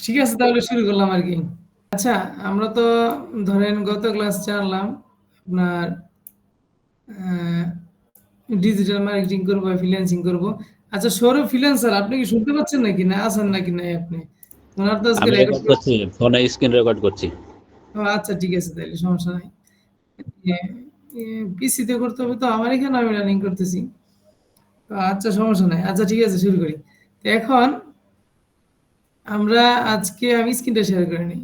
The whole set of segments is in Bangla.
ঠিক আছে, তাহলে শুরু করলাম আর কি। আচ্ছা, আমরা তো ধরেন গত ক্লাস জানলাম আপনার ডিজিটাল মার্কেটিং করবো, ফ্রিল্যান্সিং করবো। আচ্ছা সৌরভ ফ্রিল্যান্সার, আপনি কি শুনতে পাচ্ছেন নাকি না আছেন নাকি নাই আপনি? ওনার তো আজকে আমি রেকর্ড। রেকর্ড করছি, ফোনে স্ক্রিন রেকর্ড করছি। আচ্ছা ঠিক আছে, তাহলে সমস্যা নাই। পিসিতে করতে হবে তো, আমার এখানে আমি রানিং করতেছি। আচ্ছা সমস্যা নাই, আচ্ছা ঠিক আছে শুরু করি। তো এখন আমরা আজকে আমি স্ক্রিনটা শেয়ার করে নিই।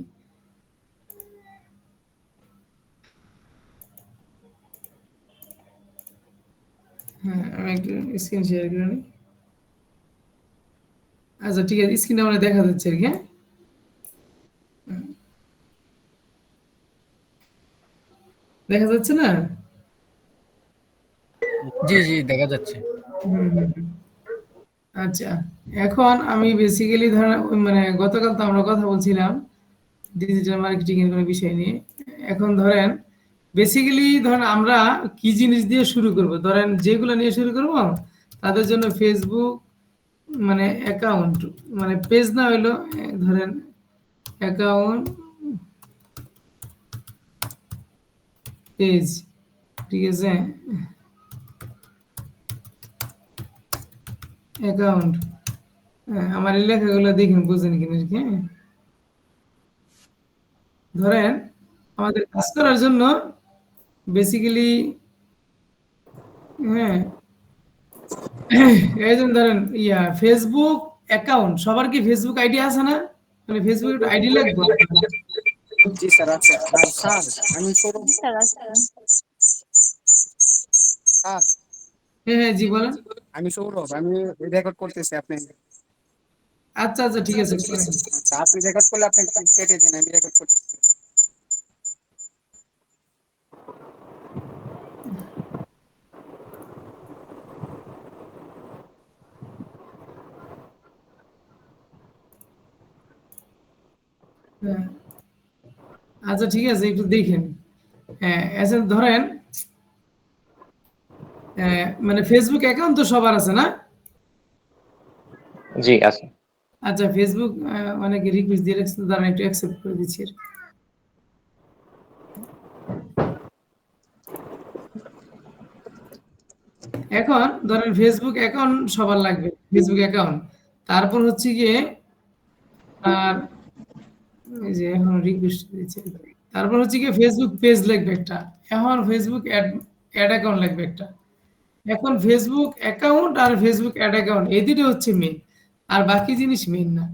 হ্যাঁ, আমি একটু স্ক্রিন শেয়ার করে নিই। আচ্ছা ঠিক আছে, স্ক্রিনটা আমরা দেখা যাচ্ছে আর কি। হ্যাঁ, দেখা যাচ্ছে না? জি জি দেখা যাচ্ছে। হুম, হুম, হুম। আচ্ছা, এখন আমি বেসিক্যালি ধরেন মানে গতকাল তো আমরা কথা বলছিলাম ডিজিটাল মার্কেটিং এর কোনো বিষয় নিয়ে। এখন ধরেন বেসিক্যালি ধরেন আমরা কি জিনিস দিয়ে শুরু করব, ধরেন যেগুলো নিয়ে শুরু করব তাদের জন্য ফেসবুক মানে অ্যাকাউন্ট, মানে পেজ না হইলো ধরেন অ্যাকাউন্ট পেজ, ঠিক আছে, অ্যাকাউন্ট। আমার এই লেখাগুলো দেখেন বুঝেন কিনা, হ্যাঁ। ধরেন আমাদের কাজ করার জন্য বেসিক্যালি, হ্যাঁ, এই যে ধরেন ফেসবুক অ্যাকাউন্ট, সবার কি ফেসবুক আইডি আছে না? মানে ফেসবুক আইডি লাগবে। জি স্যার আছে। আর স্যার আমি সৌরভ স্যার হ্যাঁ হ্যাঁ, জি বলেন। আমি রেকর্ড করতেছি আপনি। আচ্ছা আচ্ছা ঠিক আছে, করেন। আচ্ছা আপনি রেকর্ড করলে আপনি কেটে দিন, আমি রেকর্ড করতেছি। হ্যাঁ, আচ্ছা ঠিক আছে, একটু দেখেন। হ্যাঁ, আচ্ছা ধরেন মানে ফেসবুক অ্যাকাউন্ট তো সবার আছে না? জি আছে। আচ্ছা ফেসবুক অনেকে রিকোয়েস্ট দিয়ে রাখছে, তারা একটু অ্যাকসেপ্ট করে দিচ্ছি আর কি। এখন ধরেন ফেসবুক অ্যাকাউন্ট সবার লাগবে, ফেসবুক অ্যাকাউন্ট। তারপর হচ্ছে গিয়ে আর এই যে এখন রিকোয়েস্ট দিচ্ছে, তারপর হচ্ছে গিয়ে ফেসবুক পেজ লাগবে একটা, এখন ফেসবুক অ্যাড অ্যাড অ্যাকাউন্ট লাগবে একটা। এখন ফেসবুক অ্যাকাউন্ট আর ফেসবুক অ্যাড অ্যাকাউন্ট এই দুটো হচ্ছে মেন, আর বাকি জিনিস মেন না।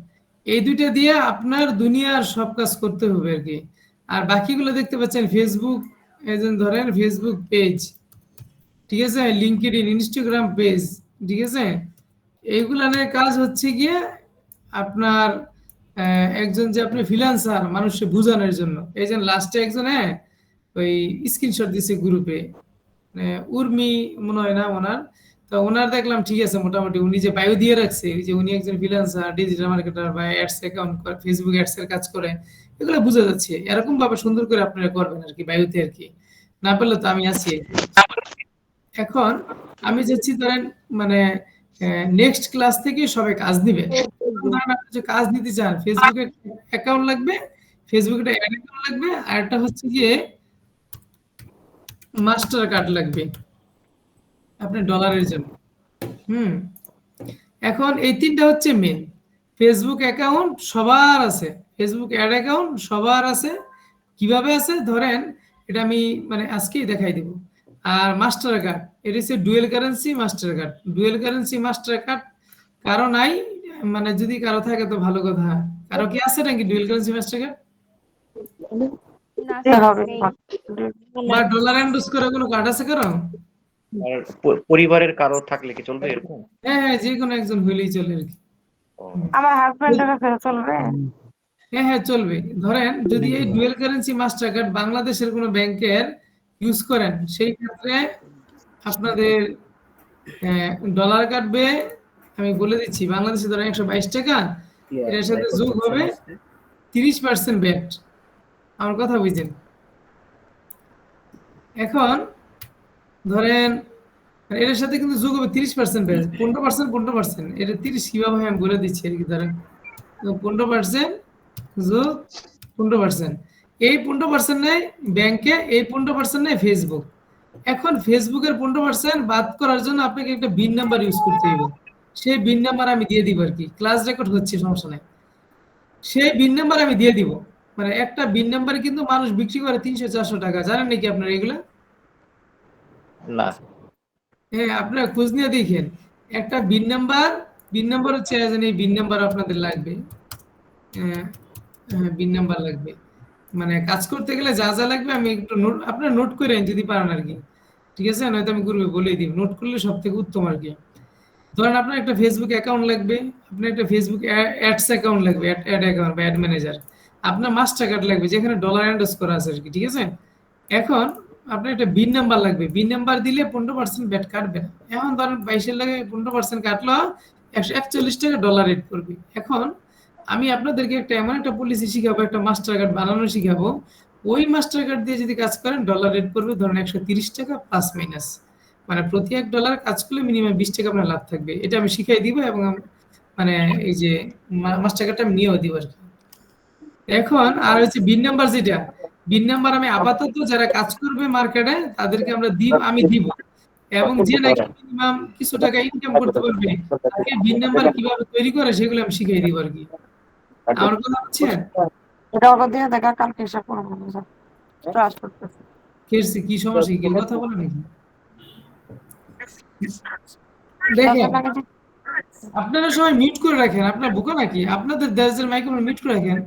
এই দুইটা দিয়ে আপনার দুনিয়ার সব কাজ করতে হবে আর কি। আর বাকিগুলো দেখতে পাচ্ছেন ফেসবুক, এই যে ধরেন ফেসবুক পেজ, ঠিক আছে, লিঙ্কডইন, ইনস্টাগ্রাম পেজ, ঠিক আছে। এইগুলানের কাজ হচ্ছে গিয়ে আপনার একজন যে আপনি ফ্রিল্যান্সার মানুষকে বোঝানোর জন্য। এই যে লাস্টে একজন, হ্যাঁ, ওই স্ক্রিনশট দিছে গ্রুপে, উর্মি মনে হয় না ওনার। তো ওনার দেখলাম ঠিক আছে, মোটামুটি উনি যে বায়ো দিয়ে রাখছে যে উনি একজন ফ্রিল্যান্সার, ডিজিটাল মার্কেটার বা অ্যাডস অ্যাকাউন্ট, ফেসবুক অ্যাডস এর কাজ করে, এগুলো বোঝা যাচ্ছে। এরকম ভাবে সুন্দর করে আপনারা করবেন আর কি বায়োতে আর কি। না পারলে তো আমি আছি আর কি। এখন আমি যাচ্ছি ধরেন মানে নেক্সট ক্লাস থেকে সবাই কাজ দিবে। ধরেন আপনি যে কাজ নিতে চান, ফেসবুকে অ্যাকাউন্ট লাগবে, ফেসবুকে অ্যাড অ্যাকাউন্ট লাগবে, আর একটা হচ্ছে গিয়ে মাস্টার কার্ড লাগবে আপনার ডলারের জন্য। হুম, এখন এই তিনটা হচ্ছে মেন। ফেসবুক অ্যাকাউন্ট সবার আছে, ফেসবুক অ্যাড অ্যাকাউন্ট সবার আছে। কিভাবে আছে ধরেন এটা আমি মানে আজকেই দেখাই দিব। আর মাস্টার কার্ড, এটা হচ্ছে dual currency master card. Dual currency master card কারো নাই, মানে যদি কারো থাকে তো ভালো কথা। কারো কি আছে নাকি ডুয়েল কারেন্সি মাস্টার কার্ড না স্যার নেই। বা ডলার এন্ডোজ করে কোনো কার্ড আছে কারো? আর পরিবারের কারো থাকলে কি চলবে এরকম? হ্যাঁ হ্যাঁ, যে কোনো একজন হইলেই চলে আর কি। ও, আমার হাজবেন্ডের কাছে চলবে? হ্যাঁ হ্যাঁ চলবে। ধরেন যদি এই ডুয়েল কারেন্সি মাস্টার কার্ড বাংলাদেশের কোনো ব্যাংকের ইউজ করেন, সেই ক্ষেত্রে আপনাদের ডলার কাটবে, আমি বলে দিচ্ছি, বাংলাদেশে ধরেন 122 টাকা, এটার সাথে যোগ হবে 30% ব্যাট। আমার কথা বুঝছেন? এখন ধরেন এটার সাথে কিন্তু যোগ হবে 30% ব্যাট, 15%, এটা 30 কিভাবে হয় আমি বলে দিচ্ছি আর কি। ধরেন 15% যোগ 15%। এই 15% নেয় ব্যাংকে, এই 15% নেয় ফেসবুক। এখন ফেসবুকের 15% বাদ করার জন্য আপনাকে একটা বিন নাম্বার ইউজ করতে হবে। সেই বিন নাম্বার আমি দিয়ে দিব আর কি, ক্লাস রেকর্ড হচ্ছে, সমস্যা নাই। সেই বিন নাম্বার আমি দিয়ে দিব। মানে একটা বিন নাম্বারে কিন্তু মানুষ বিক্রি করে 300-400 টাকা, জানেন নাকি আপনারা এগুলা? না। হ্যাঁ, আপনারা খোঁজ নিয়ে দেখেন। একটা বিন নাম্বার হচ্ছে এই বিন নাম্বার আপনাদের লাগবে। হ্যাঁ, হ্যাঁ, বিন নাম্বার লাগবে। মানে কাজ করতে গেলে যা যা লাগবে আমি একটু নোট, আপনারা নোট করে যদি পারেন আর কি, ঠিক আছে? নয়তো আমি গ্রুপে বলেই দিব, নোট করলে সব থেকে উত্তম আর কি। ধরেন আপনার একটা ফেসবুক অ্যাকাউন্ট লাগবে, আপনার একটা ফেসবুক অ্যাডস অ্যাকাউন্ট লাগবে, অ্যাড অ্যাকাউন্ট বা অ্যাড ম্যানেজার। আপনার মাস্টার কার্ড লাগবে যেখানে ডলার এন্ডোস করা আছে আর কি, ঠিক আছে? এখন আপনার একটা বিন নাম্বার লাগবে, বিন নাম্বার দিলে 15% ব্যাট কাটবে না। এখন ধরেন 22-এর লাগে 15% কাটলো, 141 টাকা ডলার রেট করবে। এখন আমি আপনাদেরকে একটা এমন একটা পলিসি শিখাবো, একটা মাস্টার কার্ড বানানো শিখাবো। ওই মাস্টার কার্ড দিয়ে যদি কাজ করেন ডলার রেট করবে ধরেন 130 টাকা প্লাস মাইনাস। মানে প্রতি $1 কাজ করলে মিনিমাম 20 টাকা আপনার লাভ থাকবে। এটা আমি শিখাই দিব এবং মানে এই যে মাস্টার কার্ডটা আমি নিয়েও দিব আর কি। এখন আর হচ্ছে বিন নাম্বার, যেটা বিন নাম্বার আমি আপাতত যারা কাজ করবে মার্কেটে তাদেরকে আমি দিব, এবং যে নাকি মিনিমাম কিছু টাকা ইনকাম করতে পারবে তাকে বিন নাম্বার কিভাবে তৈরি করে সেগুলো আমি শিখিয়ে দিব আর কি। আমার কথা হচ্ছে এটা ওটা দিয়ে দেখা কালকে এসে করবো বুঝা ট্রাস্ট করতেছি কি সমস্যা, কি কথা বলে নাকি? দেখেন, আপনারা সবাই মিউট করে রাখেন, আপনার বোকা নাকি? আপনাদের দেশের মাইক্রোফোন মিউট করে রাখেন,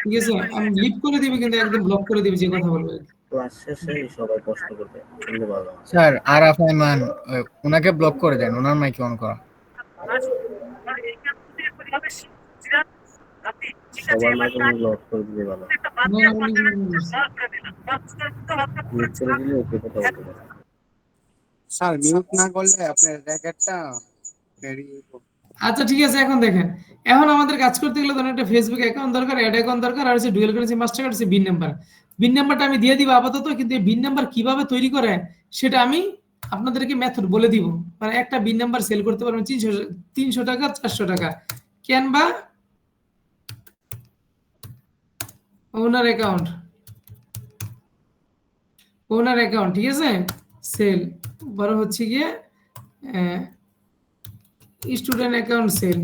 ঠিক আছে? আমি লিভ করে দিবি কিন্তু একদম ব্লক করে দিবি যে কথা বলবে। ক্লাস শেষে সবাই কষ্ট করবে, শুনলে ভালো হয়। স্যার আরাফ আইমান, ওনাকে ব্লক করে দেন, ওনার মাইক অন করা। সবার মাইক্রোফোন ব্লক করে দিলে ভালো হয়। মিউট করে দিলে ওকে কথা বলতে পারে। স্যার মিউট না করলে আপনার র্যাকেটটা আচ্ছা ঠিক আছে, এখন দেখেন, এখন আমাদের কাজ করতে গেলে ধরেন একটা ফেসবুক অ্যাকাউন্ট দরকার, অ্যাড অ্যাকাউন্ট দরকার, আর হচ্ছে ডুয়াল কারেন্সি মাস্টার কার্ড, হচ্ছে বিন নাম্বার। বিন নাম্বারটা আমি দিয়ে দিব আপাতত, কিন্তু এই বিন নাম্বার কিভাবে তৈরি করে সেটা আমি আপনাদেরকে মেথড বলে দিব। মানে একটা বিন নাম্বার সেল করতে পারবেন 300 টাকা, 400 টাকা। ক্যানভা ওনার অ্যাকাউন্ট, ঠিক আছে, সেল। বড় হচ্ছে গিয়ে স্টুডেন্ট অ্যাকাউন্ট সেল।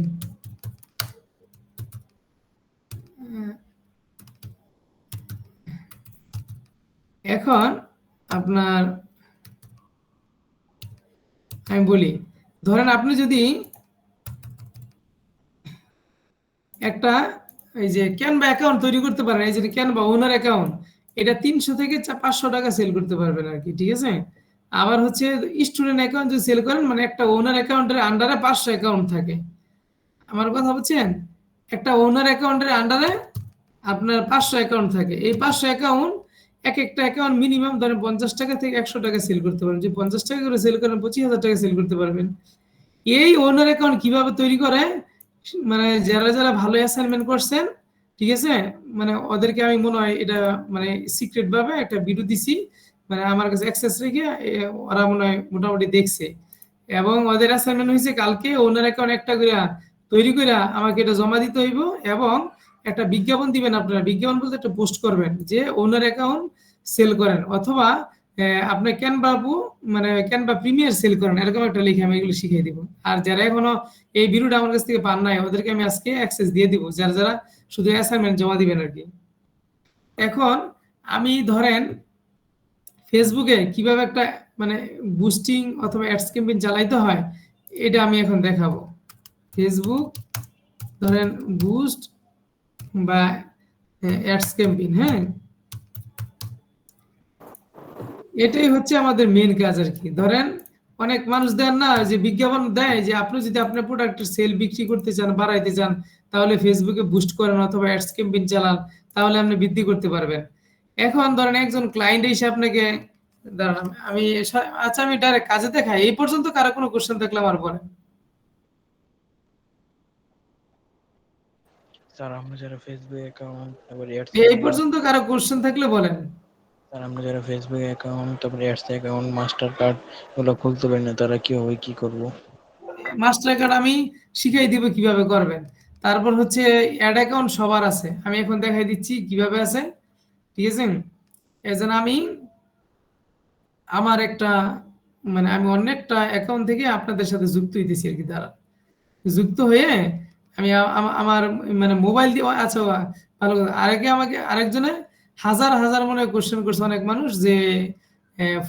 এখন আপনার আমি বলি, ধরেন আপনি যদি একটা এই যে ক্যানভা অ্যাকাউন্ট তৈরি করতে পারেন, এই যে ক্যানভা ওনার অ্যাকাউন্ট, এটা 300 থেকে 500 টাকা সেল করতে পারবেন আর কি, ঠিক আছে? আবার হচ্ছে স্টুডেন্ট অ্যাকাউন্ট যদি সেল করেন, মানে একটা ওনার অ্যাকাউন্টের আন্ডারে 500 অ্যাকাউন্ট থাকে। আমার কথা বুঝছেন? একটা ওনার অ্যাকাউন্টের আন্ডারে আপনার 500 অ্যাকাউন্ট থাকে। এই 500 অ্যাকাউন্ট, এক একটা অ্যাকাউন্ট মিনিমাম ধরেন 50 টাকা থেকে 100 টাকা সেল করতে পারবেন। যে 50 টাকা করে সেল করেন 25,000 টাকা সেল করতে পারবেন। এই ওনার অ্যাকাউন্ট কিভাবে তৈরি করে, মানে যারা যারা ভালো অ্যাসাইনমেন্ট করছেন, ঠিক আছে, মানে ওদেরকে আমি মনে হয় এটা মানে সিক্রেট ভাবে একটা ভিডিও দিছি, মানে আমার কাছে অ্যাক্সেস রেখে ওরা মনে হয় মোটামুটি দেখছে, এবং ওদের অ্যাসাইনমেন্ট হয়েছে কালকে ওনার অ্যাকাউন্ট একটা করে তৈরি করে আমাকে এটা জমা দিতে হইব, এবং একটা বিজ্ঞাপন দিবেন। আপনারা বিজ্ঞাপন বলতে একটা পোস্ট করবেন যে ওনার অ্যাকাউন্ট সেল করেন, অথবা আপনি ক্যানভা মানে ক্যানভা প্রিমিয়ার সেল করেন, এরকম একটা লিখে আমি এগুলো শিখিয়ে দিব। আর যারা এখনো এই ভিডিওটা আমার কাছ থেকে পান নাই ওদেরকে আমি আজকে অ্যাক্সেস দিয়ে দিব, যারা যারা শুধু অ্যাসাইনমেন্ট জমা দিবেন আর কি। এখন আমি ধরেন ফেসবুকে কিভাবে একটা মানে বুস্টিং অথবা অ্যাডস ক্যাম্পেইন চালাইতে হয় এটা আমি এখন দেখাবো। ফেসবুক ধরেন বুস্ট বা অ্যাডস ক্যাম্পেইন, হ্যাঁ, এটাই হচ্ছে আমাদের মেন কাজ আর কি। ধরেন অনেক মানুষ দেন না যে বিজ্ঞাপন দেয় যে আপনি যদি আপনার প্রোডাক্টের সেল বিক্রি করতে চান, বাড়াইতে চান, তাহলে ফেসবুকে বুস্ট করেন অথবা অ্যাডস ক্যাম্পেইন চালান, তাহলে আপনি বৃদ্ধি করতে পারবেন। এখন ধরেন একজন ক্লায়েন্ট এসে আপনাকে, দাঁড়ান আমি আচ্ছা আমি ডাইরেক্ট কাজে দেখাই। এই পর্যন্ত কারো কোনো কোশ্চেন থাকলে আমার বলেন। স্যার আমরা যারা ফেসবুক অ্যাকাউন্ট তারপর অ্যাডস, এই পর্যন্ত কারো কোশ্চেন থাকলে বলেন। স্যার আমরা যারা ফেসবুক অ্যাকাউন্ট তারপর অ্যাডস অ্যাকাউন্ট মাস্টার কার্ড এগুলো খুলতে পারি না, তারা কিভাবে কি করব? মাস্টার কার্ড আমি শিখাই দিব কিভাবে করবেন। তারপর হচ্ছে অ্যাড অ্যাকাউন্ট সবার আছে, আমি এখন দেখাই দিচ্ছি কিভাবে আছে, ঠিক আছে। এজন্য আমি আমার একটা মানে আমি অনেকটা অ্যাকাউন্ট থেকে আপনাদের সাথে যুক্ত হইতেছি আর কি, দ্বারা যুক্ত হয়ে আমি আমার মানে মোবাইল দিয়ে, আচ্ছা ভালো কথা, আমাকে আরেকজনে হাজার হাজার মনে কোশ্চেন করছে অনেক মানুষ যে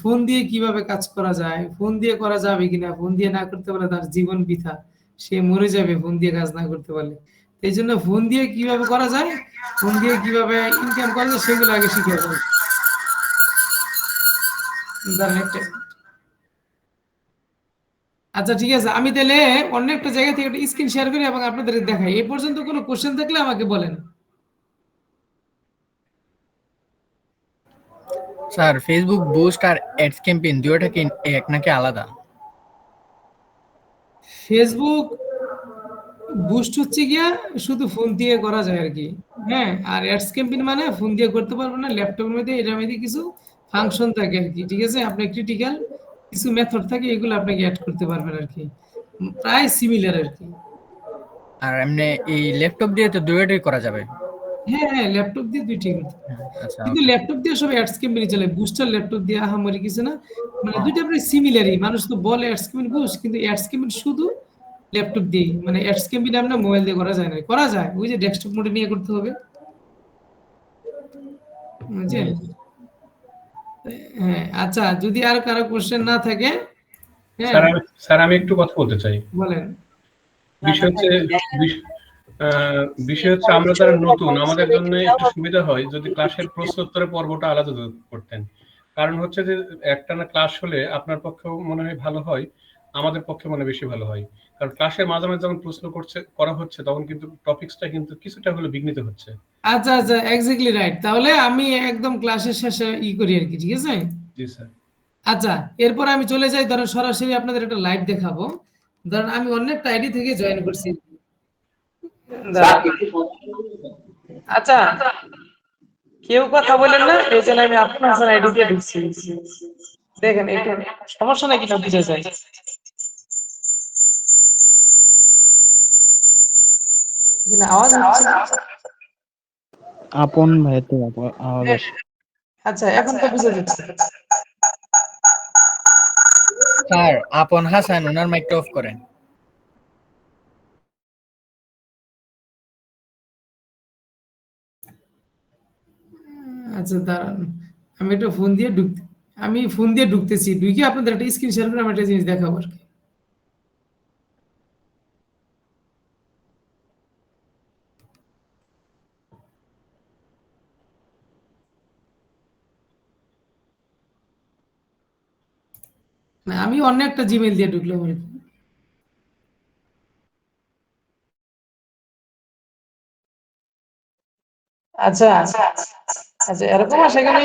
ফোন দিয়ে কিভাবে কাজ করা যায়, ফোন দিয়ে করা যাবে কিনা, ফোন দিয়ে না করতে পারলে তার জীবন বৃথা, সে মরে যাবে ফোন দিয়ে কাজ না করতে পারলে। এই জন্য ফোন দিয়ে কিভাবে করা যায়, ফোন দিয়ে কিভাবে ইনকাম করা যায় সেগুলো আগে শিখে যাবে। আচ্ছা ঠিক আছে, আমি তাহলে অন্য একটা জায়গা থেকে একটা স্ক্রিন শেয়ার করি এবং আপনাদের দেখাই। এই পর্যন্ত কোনো কোশ্চেন থাকলে আমাকে বলেন। স্যার ফেসবুক বুস্ট আর অ্যাডস ক্যাম্পেইন দুটোটা কি এক নাকি আলাদা? ফেসবুক বুস্ট হচ্ছে গিয়া শুধু ফোন দিয়ে করা যায় আর কি, হ্যাঁ। আর অ্যাডস ক্যাম্পেইন মানে ফোন দিয়ে করতে পারবেন না, ল্যাপটপের মধ্যে এটার মধ্যে কিছু ফাংশন থাকে আর কি, ঠিক আছে। আপনার ক্রিটিক্যাল কিছু মেথড থাকে, এগুলো আপনাকে অ্যাড করতে পারবেন আর কি, প্রায় সিমিলার আর কি। আর এমনি এই ল্যাপটপ দিয়ে তো দুটোটাই করা যাবে। হ্যাঁ হ্যাঁ, ল্যাপটপ দিয়ে দুইটাই করতে পারবেন। আচ্ছা কিন্তু ল্যাপটপ দিয়ে সব অ্যাডস ক্যাম্পেইন চলে, বুস্টার ল্যাপটপ দিয়ে আহামরি কিছু না, মানে দুইটা প্রায় সিমিলারই। মানুষ তো বলে অ্যাডস ক্যাম্পেইন বুস্ট, কিন্তু অ্যাডস ক্যাম্পেইন শুধু ল্যাপটপ দিয়ে, মানে অ্যাডস ক্যাম্পেইন আপনার মোবাইল দিয়ে করা যায় না, করা যায় ওই যে ডেস্কটপ মোডে নিয়ে করতে হবে, বুঝছেন? হ্যাঁ আচ্ছা, যদি আর কারো কোশ্চেন না থাকে, হ্যাঁ স্যার আমি একটু কথা বলতে চাই। বলেন। বিষয় হচ্ছে আমরা যারা নতুন, আমাদের জন্য একটু সুবিধা হয় যদি ক্লাসের প্রশ্নোত্তরের পর্বটা আলাদা করতেন। কারণ হচ্ছে যে একটানা ক্লাস হলে আপনার পক্ষেও মনে হয় ভালো হয়, আমাদের পক্ষে মনে বেশি ভালো হয়। কারণ ক্লাসের মাঝামাঝি যখন প্রশ্ন করা হচ্ছে তখন কিন্তু টপিকসটা কিন্তু কিছুটা হলে বিঘ্নিত হচ্ছে। আচ্ছা আচ্ছা, এক্স্যাক্টলি রাইট। তাহলে আমি একদম ক্লাসের শেষে করি আর কি, ঠিক আছে। জি স্যার। আচ্ছা, এরপর আমি চলে যাই, ধরেন সরাসরি আপনাদের একটা লাইভ দেখাবো। ধরেন আমি অন্য একটা আইডি থেকে জয়েন করছি। আচ্ছা, কেউ কথা বলেন না, এই জন্য আমি আপনার আইডি দিয়ে ঢুকছি। দেখেন একটু সমস্যা নাকি না, বুঝে যায়। এখানে আওয়াজ হচ্ছে। আপন ভাই তো আওয়াজ আসে। আচ্ছা, এখন তো বুঝে যাচ্ছে। স্যার আপন হাসান ওনার মাইকটা অফ করেন। আচ্ছা দাঁড়ান, আমি একটা ফোন দিয়ে ঢুকতেছি, ঢুকে আপনাদের একটা স্ক্রিন শেয়ার করে আমি একটা জিনিস দেখাবো আর কি। না, আমি অন্য একটা জিমেইল দিয়ে ঢুকলাম আর কি। আচ্ছা আচ্ছা, এরকম আসে কেন?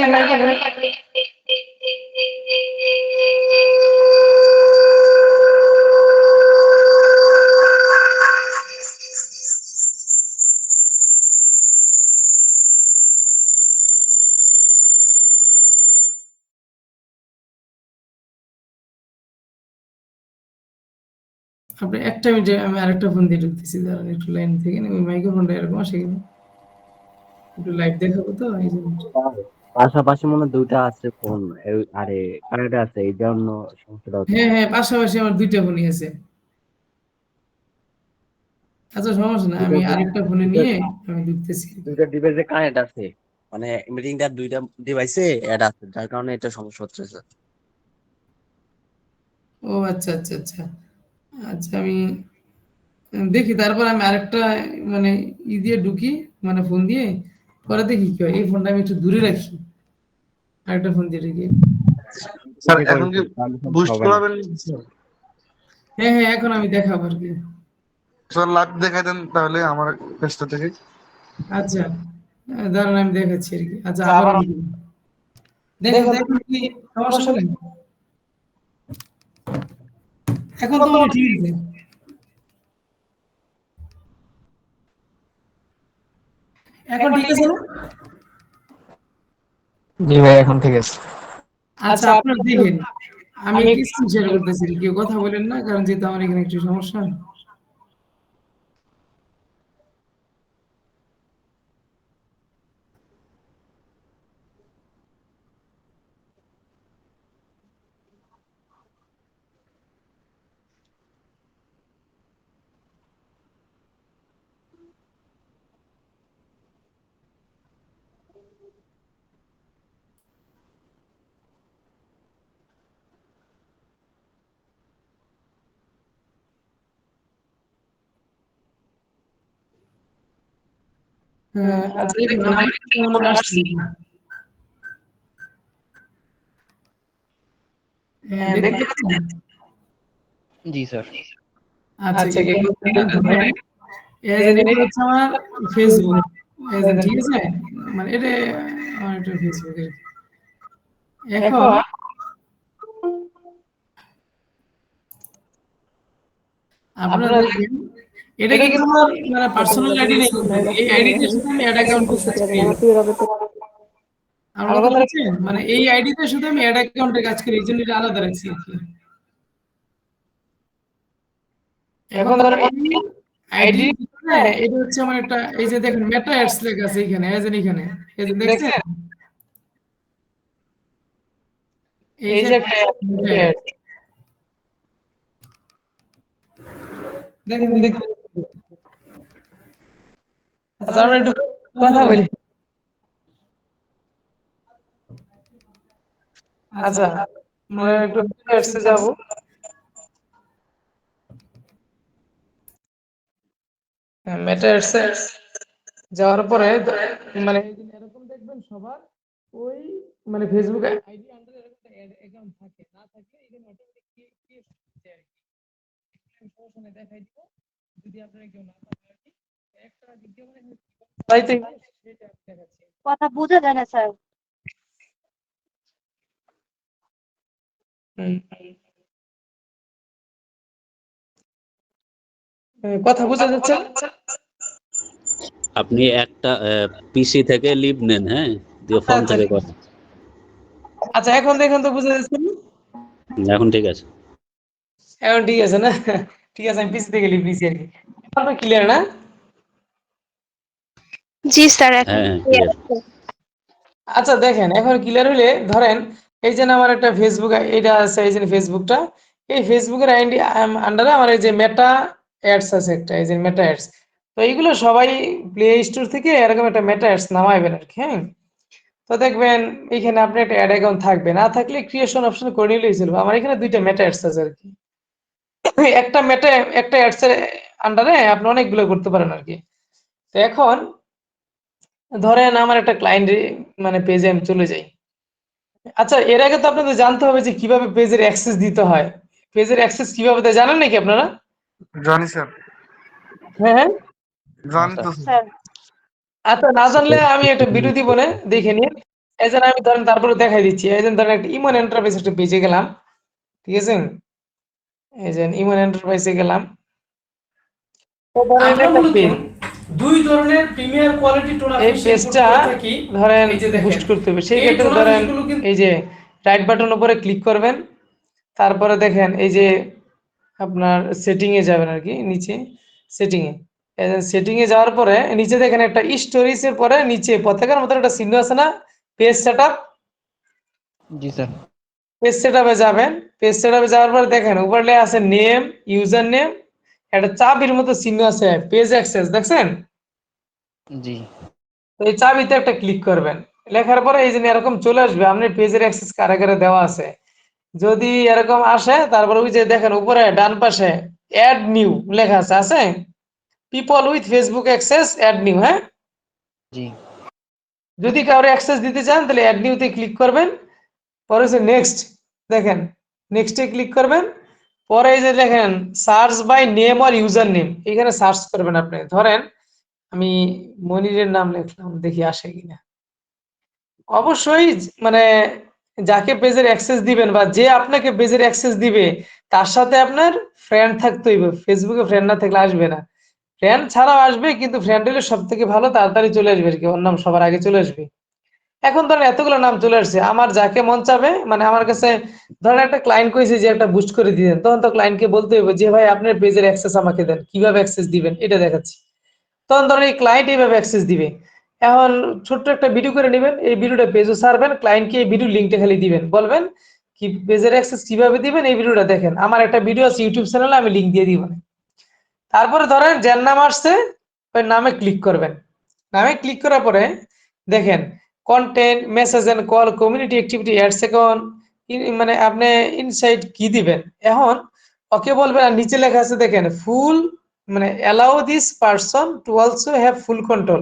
আপনি একটা মিনিটে, আমি আরেকটা ফোন দিয়ে ঢুকতেছি, দাঁড়ান একটু লাইন থেকে। ওই মাইক্রোফোনটা এরকম আসে কেন, একটু লাইভ দেখাবো তো এই জন্য। পাশাপাশি মনে দুইটা আছে ফোন, আরে কানেক্ট আছে, এই জন্য সমস্যাটা হচ্ছে। হ্যাঁ হ্যাঁ, পাশাপাশি আমার দুইটা ফোনই আছে। আচ্ছা সমস্যা না, আমি আরেকটা ফোনে নিয়ে আমি ঢুকতেছি। দুইটা ডিভাইসে কানেক্ট আছে, মানে মিটিংটা দুইটা ডিভাইসে অ্যাড আছে, যার কারণে এটা সমস্যা হচ্ছে স্যার। ও আচ্ছা আচ্ছা আচ্ছা আচ্ছা, আমি দেখি, তারপর আমি আরেকটা মানে দিয়ে ঢুকি, মানে ফোন দিয়ে, পরে দেখি কি হয়। এই ফোনটা আমি একটু দূরে রাখি, আরেকটা ফোন দিয়ে ঢুকি। স্যার এখন কি বুস্ট করাবেন? হ্যাঁ হ্যাঁ, এখন আমি দেখাবো আর কি। স্যার লাইভ দেখাই দেন তাহলে আমার পেজটা থেকে। আচ্ছা দাঁড়ান, আমি দেখাচ্ছি আর কি। আচ্ছা আবার দেখেন দেখেন কি সমস্যা নেই, এখন তো মনে ঠিক আছে। এখন ঠিক আছে না? জি ভাই এখন ঠিক আছে। আচ্ছা আপনারা দেখেন, আমি স্ক্রিন শেয়ার করতেছি, কেউ কথা বলেন না, কারণ যেহেতু আমার এখানে একটু সমস্যা। আচ্ছা দেখুন আমার কেমন আসছে দেখতে পাচ্ছেন? জি স্যার। আচ্ছা এগুলো ধরেন এগুলো হচ্ছে আমার ফেসবুক ঠিক আছে, মানে এটা আমার একটা ফেসবুক এখন আপনারা দেখবেন এটা কিন্তু আমার মানে পার্সোনাল আইডি নেই, এই আইডিতে শুধু আমি অ্যাড অ্যাকাউন্ট করতে পারি। আমার কথা বুঝছেন, মানে এই আইডিতে শুধু আমি অ্যাড অ্যাকাউন্টে কাজ করি, এই জন্য এটা আলাদা রাখছি আর কি। এখন ধরেন আইডি এটা হচ্ছে আমার একটা, এই যে দেখেন মেটা অ্যাডস লেখা আছে এখানে, এখানে এই যে দেখছেন, এই যে দেখেন দেখেন। আচ্ছা আমরা একটু কথা বলি। আচ্ছা আমরা একটু অ্যাডসে যাব। মেটা অ্যাডসে যাওয়ার পরে মানে এরকম দেখবেন সবার ওই মানে ফেসবুক আইডি আন্ডারে এরকম একটা অ্যাকাউন্ট থাকে, না থাকলে এখানে অটোমেটিক ক্রিয়েট হচ্ছে আর কি। আমি সরাসরি দেখাই দিব, যদি আপনারা কেউ না পারেন আর কি একটা ভিডিও মানে তাইতে সেটা দেখাচ্ছি। কথা বোঝা যায় না স্যার। কথা বোঝা যাচ্ছে? আপনি একটা পিসি থেকে লিভ নেন, হ্যাঁ, দিয়ে ফোন থেকে কথা। আচ্ছা এখন দেখুন তো বোঝা যাচ্ছে না? এখন ঠিক আছে। এখন ঠিক আছে না? ঠিক আছে আমি পিসি থেকে লিভ নিছি আর কি। এখন ক্লিয়ার না? জি স্যার এখন হ্যাঁ ক্লিয়ার। আচ্ছা দেখেন এখন ক্লিয়ার হলে ধরেন এই যে আমার একটা ফেসবুক এটা আছে, এই যে ফেসবুকটা, এই ফেসবুকের আইডি আন্ডারে আমার এই যে মেটা অ্যাডস আছে একটা, এই যে মেটা অ্যাডস। তো এইগুলো সবাই প্লে স্টোর থেকে এরকম একটা মেটা অ্যাডস নামাইবেন আর কি। হ্যাঁ, তো দেখবেন এখানে আপনি একটা অ্যাড অ্যাকাউন্ট থাকবে, না থাকলে ক্রিয়েশন অপশন করে নিলেই চলবে। আমার এখানে দুইটা মেটা অ্যাডস আছে আর কি। একটা মেটা একটা অ্যাডস এর আন্ডারে আপনি অনেকগুলো করতে পারেন আর কি। তো এখন ধরেন আমার একটা ক্লায়েন্ট মানে পেজে আমি চলে যাই। আচ্ছা এর আগে তো আপনাদের জানতে হবে যে কিভাবে পেজের অ্যাক্সেস দিতে হয়। পেজের অ্যাক্সেস কিভাবে দেয় জানেন নাকি আপনারা? জানি স্যার, হ্যাঁ জানি তো স্যার। স্যার আচ্ছা না জানলে আমি একটা ভিডিও দিব না, দেখে নিন। এই জন্য আমি ধরেন তারপরে দেখাই দিচ্ছি। এই যে ধরেন একটা ইমন এন্টারপ্রাইজ একটা পেজে গেলাম, ঠিক আছে? এই যে ইমন এন্টারপ্রাইজে গেলাম। তো ধরেন একটা পেজ, দুই ধরনের প্রিমিয়ার কোয়ালিটি টোনার এই পেজটা ধরেন বুস্ট করতে হবে। সেই ক্ষেত্রে ধরেন এই যে রাইট বাটন উপরে ক্লিক করবেন, তারপরে দেখেন এই যে আপনার সেটিং এ যাবেন আর কি, নিচে সেটিং এ। সেটিং এ যাওয়ার পরে নিচে দেখেন একটা স্টোরিজ এর পরে নিচে পতাকার মতো একটা চিহ্ন আছে না, পেজ সেটআপ। জি স্যার। পেজ সেটআপে যাবেন। পেজ সেটআপে যাওয়ার পরে দেখেন উপরে আছে নেম, ইউজার নেম, একটা চাবির মতো চিহ্ন আছে পেজ অ্যাক্সেস, দেখছেন? জি। তো এই চাবিতে একটা ক্লিক করবেন। লেখার পরে এই যে এরকম চলে আসবে আপনার পেজের অ্যাক্সেস কারে কারে দেওয়া আছে। যদি এরকম আসে তারপরে ওই যে দেখেন উপরে ডান পাশে অ্যাড নিউ লেখা আছে, আছে people with Facebook access add new. হ্যাঁ, জি। যদি কাউরে অ্যাক্সেস দিতে চান তাহলে অ্যাড নিউতে ক্লিক করবেন। পরে হচ্ছে নেক্সট, দেখেন নেক্সটে ক্লিক করবেন। পরে এই যে দেখেন সার্চ বাই নেম আর ইউজার নেম, এখানে সার্চ করবেন আপনি। ধরেন আমি মনিরের নাম লিখলাম, দেখি আসে কিনা। অবশ্যই মানে যাকে পেজের অ্যাক্সেস দিবেন বা যে আপনাকে পেজের অ্যাক্সেস দিবে তার সাথে আপনার ফ্রেন্ড থাকতে হইবে। ফেসবুকে ফ্রেন্ড না থাকলে আসবে না। ফ্রেন্ড ছাড়াও আসবে, কিন্তু ফ্রেন্ড হলে সব থেকে ভালো, তাড়াতাড়ি চলে আসবে আর কি, ওর নাম সবার আগে চলে আসবে। এখন ধরেন এতগুলো নাম চলে আসছে, আমার যাকে মন চাবে মানে আমার কাছে ধরেন একটা ক্লায়েন্ট কইছে যে একটা বুস্ট করে দিবেন, তখন তো ক্লায়েন্টকে বলতে হবে যে ভাই আপনার পেজের অ্যাক্সেস আমাকে দেন, কিভাবে অ্যাক্সেস দিবেন এটা দেখাচ্ছি। তখন ধরেন এই ক্লায়েন্ট এইভাবে অ্যাক্সেস দিবে। এখন ছোট্ট একটা ভিডিও করে নেবেন, এই ভিডিওটা পেজে ছাড়বেন, ক্লায়েন্টকে এই ভিডিও লিঙ্কটা খালি দিবেন, বলবেন কি পেজের অ্যাক্সেস কিভাবে দিবেন এই ভিডিওটা দেখেন। আমার একটা ভিডিও আছে ইউটিউব চ্যানেলে, আমি লিঙ্ক দিয়ে দিব। তারপরে ধরেন যার নাম আসছে ওই নামে ক্লিক করবেন। নামে ক্লিক করার পরে দেখেন content, message and call, community activity, ads account, মানে আপনি ইনসাইট কি দিবেন। এখন ওকে বলবেন, আর নিচে লেখা আছে দেখেন ফুল, মানে allow this person to also have full control.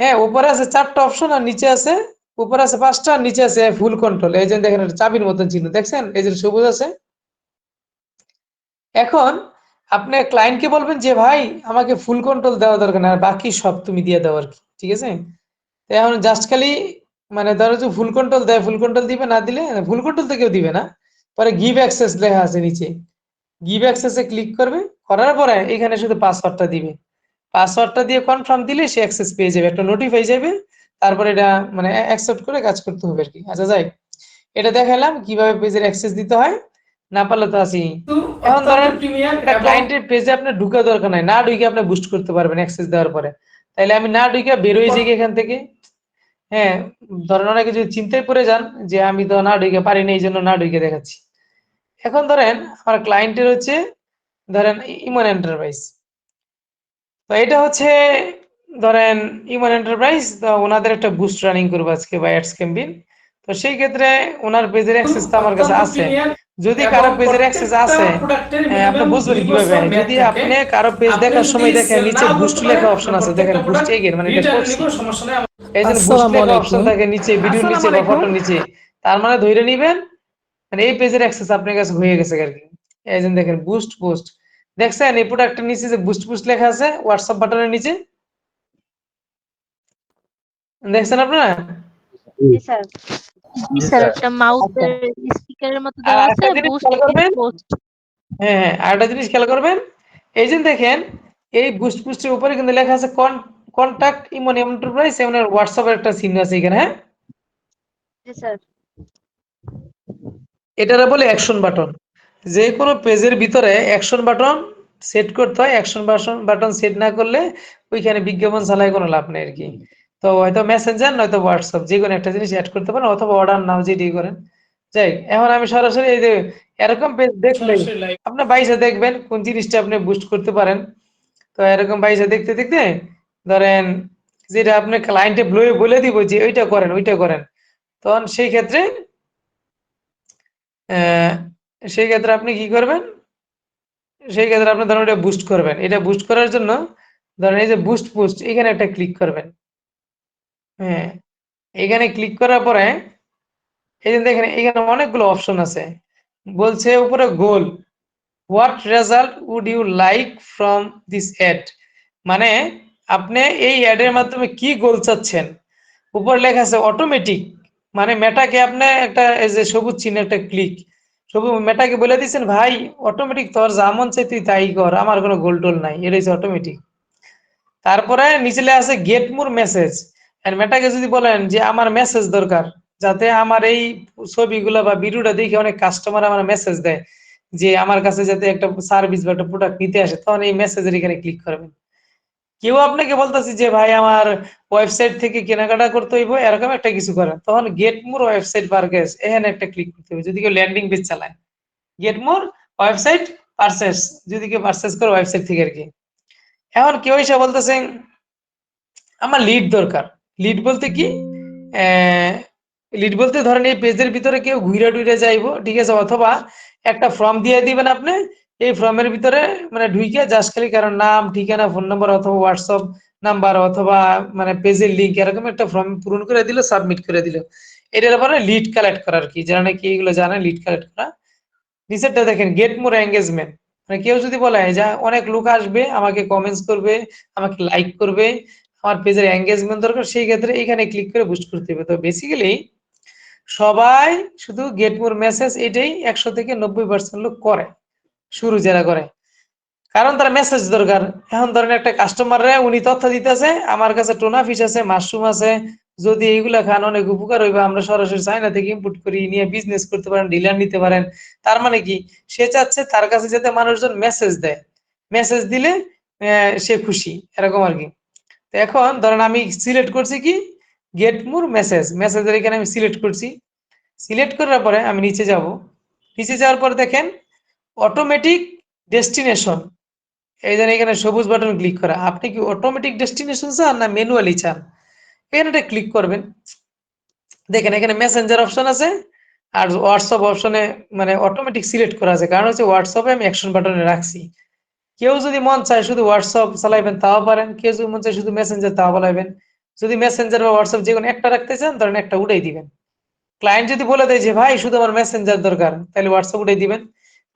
হ্যাঁ, উপরে আছে 4টা অপশন আর নিচে আছে, উপরে আছে 5টা আর নিচে আছে ফুল কন্ট্রোল। এই যে দেখেন এটা চাবির মতন চিহ্ন দেখছেন, এই যে সবুজ আছে। এখন আপনি ক্লায়েন্টকে বলবেন যে ভাই আমাকে ফুল কন্ট্রোল দেওয়া দরকার না, আর বাকি সব তুমি দিয়ে দাও আর কি, ঠিক আছে। তো এখন জাস্ট খালি মানে ধরো যে ফুল কন্ট্রোল দেয়, ফুল কন্ট্রোল দিবে, না দিলে ফুল কন্ট্রোল তো কেউ দিবে না। পরে গিভ অ্যাক্সেস লেখা আছে নিচে, গিভ অ্যাক্সেসে ক্লিক করবে, করার পরে এখানে শুধু পাসওয়ার্ডটা দিবে, পাসওয়ার্ডটা দিয়ে কনফার্ম দিলে সে অ্যাক্সেস পেয়ে যাবে, একটা নোটিফাই যাবে, তারপরে এটা মানে অ্যাকসেপ্ট করে কাজ করতে হবে আর কি। আচ্ছা যাই, এটা দেখালাম কিভাবে পেজের অ্যাক্সেস দিতে হয়, না পারলে তো আসি। এখন ধরেন একটা ক্লায়েন্টের পেজে আপনার ঢুকা দরকার নাই, না ঢুকে আপনি বুস্ট করতে পারবেন অ্যাক্সেস দেওয়ার পরে। তাইলে আমি না ঢুকে বেরোয় যাই এখান থেকে। হ্যাঁ, ধরেন অনেকে যদি চিন্তায় পড়ে যান যে আমি তো না ঢুকে পারি না, এই জন্য না ঢুকে দেখাচ্ছি। এখন ধরেন আমার ক্লায়েন্টের হচ্ছে ধরেন ইমন এন্টারপ্রাইজ, তো এটা হচ্ছে ধরেন ইমন এন্টারপ্রাইজ, তো ওনাদের একটা বুস্ট রানিং করবো আজকে বা অ্যাডস ক্যাম্পেইন। তো সেই ক্ষেত্রে ওনার পেজের অ্যাক্সেস তো আমার কাছে আছে। যদি কারো পেজের অ্যাক্সেস আছে, আপনি বুঝবেন কিভাবে, যদি আপনি কারো পেজ দেখার সময় দেখেন নিচে বুস্ট লেখা অপশন আছে, দেখেন বুস্ট এগেইন মানে এটা করছি, এই যে বুস্ট লেখা অপশন থাকে নিচে, ভিডিওর নিচে বা ফটোর নিচে, তার মানে ধরে নেবেন মানে এই পেজের অ্যাক্সেস আপনার কাছে হয়ে গেছে আর কি। এই যে দেখেন বুস্ট পোস্ট, দেখছেন এই প্রোডাক্টের নিচে যে বুস্ট পোস্ট লেখা আছে হোয়াটসঅ্যাপ বাটনের নিচে, দেখছেন আপনারা? জি স্যার, জি স্যার, একটা মাউসের স্পিকারের মতো আর দেওয়া আছে, একটা জিনিস বুস্ট খেয়াল করবেন, পোস্ট। হ্যাঁ হ্যাঁ, আর একটা জিনিস খেয়াল করবেন, এই যে দেখেন এই বুস্ট পোস্টের উপরে কিন্তু লেখা আছে কন্টাক্ট ইমন এন্টারপ্রাইজ, এমন হোয়াটসঅ্যাপের একটা চিহ্ন আছে এখানে। হ্যাঁ, জি স্যার, এটারে বলে অ্যাকশন বাটন। যে কোনো পেজের ভিতরে অ্যাকশন বাটন সেট করতে হয়, অ্যাকশন বাটন সেট না করলে ওইখানে বিজ্ঞাপন চালায় কোনো লাভ নেই আর কি। তো হয়তো মেসেঞ্জার নয়তো হোয়াটসঅ্যাপ, যে কোনো একটা জিনিস অ্যাড করতে পারেন, অথবা অর্ডার নাও যেটি করেন। যাই, এখন আমি সরাসরি এই যে এরকম পেজ দেখলে আপনার বাইসে দেখবেন কোন জিনিসটা আপনি বুস্ট করতে পারেন। তো এরকম বাইসে দেখতে দেখতে ধরেন যেটা আপনি ক্লায়েন্টে বলে দিব যে ওইটা করেন ওইটা করেন, তখন সেই ক্ষেত্রে আপনি কি করবেন, সেই ক্ষেত্রে আপনি ধরেন এটা বুস্ট করবেন, এটা বুস্ট করার জন্য ধরেন এই যে বুস্ট পোস্ট এখানে একটা ক্লিক করবেন। হ্যাঁ, এখানে ক্লিক করার পরে এই যে দেখেন এখানে অনেকগুলো অপশন আছে, বলছে উপরে গোল, what result would you like from this ad, মানে আপনি এই অ্যাডের মাধ্যমে কি গোল চাচ্ছেন। উপর লেখা আছে অটোমেটিক, মানে মেটাকে আপনি একটা এই যে সবুজ চিহ্ন একটা ক্লিক, সবুজ মেটাকে বলে দিচ্ছেন ভাই অটোমেটিক তোর যা মন চাই তুই তাই কর, আমার কোনো গোল টোল নাই, এটা হচ্ছে অটোমেটিক। তারপরে নিচে লেখা আছে গেট মোর মেসেজ, এন্ড মেটাকে যদি বলেন যে আমার মেসেজ দরকার, যাতে আমার এই ছবিগুলো বা ভিডিওটা দেখে অনেক কাস্টমার আমার মেসেজ দেয় যে আমার কাছে যাতে একটা সার্ভিস বা একটা প্রোডাক্ট নিতে আসে, তখন এই মেসেজের এখানে ক্লিক করবেন। কেউ আপনাকে বলতেছে যে ভাই আমার ওয়েবসাইট থেকে কেনাকাটা করতে হইব, এরকম একটা কিছু করেন, তখন গেট মোর ওয়েবসাইট পারচেজ এখানে একটা ক্লিক করতে হবে। যদি কেউ ল্যান্ডিং পেজ চালায়, গেট মোর ওয়েবসাইট পারচেজ, যদি কেউ পারচেজ করে ওয়েবসাইট থেকে আর কি। এখন কেউ এসে বলতেছে আমার লিড দরকার, লিড বলতে কি, লিড বলতে ধরেন এই পেজের ভিতরে কেউ ঘুরে টুইরে যাইবো, ঠিক আছে, অথবা একটা ফর্ম দিয়ে দিবেন আপনি, এই ফর্মের ভিতরে মানে ঢুকে জাস্ট খালি কারণ নাম ঠিকানা ফোন নাম্বার অথবা হোয়াটসঅ্যাপ নাম্বার অথবা মানে পেজের লিঙ্ক এরকম একটা ফর্ম পূরণ করে দিল, সাবমিট করে দিল। এটার ব্যাপারে লিড কালেক্ট করার কি, যারা নাকি এগুলো জানে লিড কালেক্ট করা। নিচেরটা দেখেন গেট মোর এঙ্গেজমেন্ট, মানে কেউ যদি বলে যে অনেক লোক আসবে আমাকে কমেন্টস করবে আমাকে লাইক করবে, আমার পেজের এঙ্গেজমেন্ট দরকার, সেই ক্ষেত্রে এখানে ক্লিক করে বুস্ট করতে হবে। তো বেসিক্যালি সবাই শুধু গেট মোর মেসেজ এটাই 100 থেকে 90% লোক করে, শুরু যারা করে, কারণ তার মেসেজ দরকার। এখন ধরেন একটা কাস্টমাররা উনি তথ্য দিতেছে আমার কাছে টোনা ফিশ আছে, মাশরুম আছে, যদি এইগুলা খান অনেক উপকার হইবে, আমরা সরাসরি চায়না থেকে ইম্পোর্ট করি, নিয়ে বিজনেস করতে পারেন, ডিলার নিতে পারেন। তার মানে কি সে চাচ্ছে তার কাছে যাতে মানুষজন মেসেজ দেয়, মেসেজ দিলে সে খুশি, এরকম আর কি। তো এখন ধরেন আমি সিলেক্ট করছি কি গেট মোর মেসেজ, মেসেজের এখানে আমি সিলেক্ট করছি, সিলেক্ট করার পরে আমি নিচে যাব, নিচে যাওয়ার পরে দেখেন অটোমেটিক ডেস্টিনেশন, এই জন্য এখানে সবুজ বাটন ক্লিক করা। আপনি কি অটোমেটিক ডেস্টিনেশন চান না ম্যানুয়ালি চান, এখানে এটা ক্লিক করবেন। দেখেন এখানে মেসেঞ্জার অপশন আছে আর হোয়াটসঅ্যাপ অপশনে মানে অটোমেটিক সিলেক্ট করা আছে, কারণ হচ্ছে হোয়াটসঅ্যাপে আমি অ্যাকশন বাটনে রাখছি। কেউ যদি মন চায় শুধু হোয়াটসঅ্যাপ চালাইবেন তাও পারেন, কেউ যদি মন চায় শুধু মেসেঞ্জার তাও বলাইবেন। যদি মেসেঞ্জার বা হোয়াটসঅ্যাপ যে কোনো একটা রাখতে চান ধরেন একটা উঠাই দিবেন। ক্লায়েন্ট যদি বলে দেয় যে ভাই শুধু আমার মেসেঞ্জার দরকার, তাহলে হোয়াটসঅ্যাপ উঠাই দিবেন।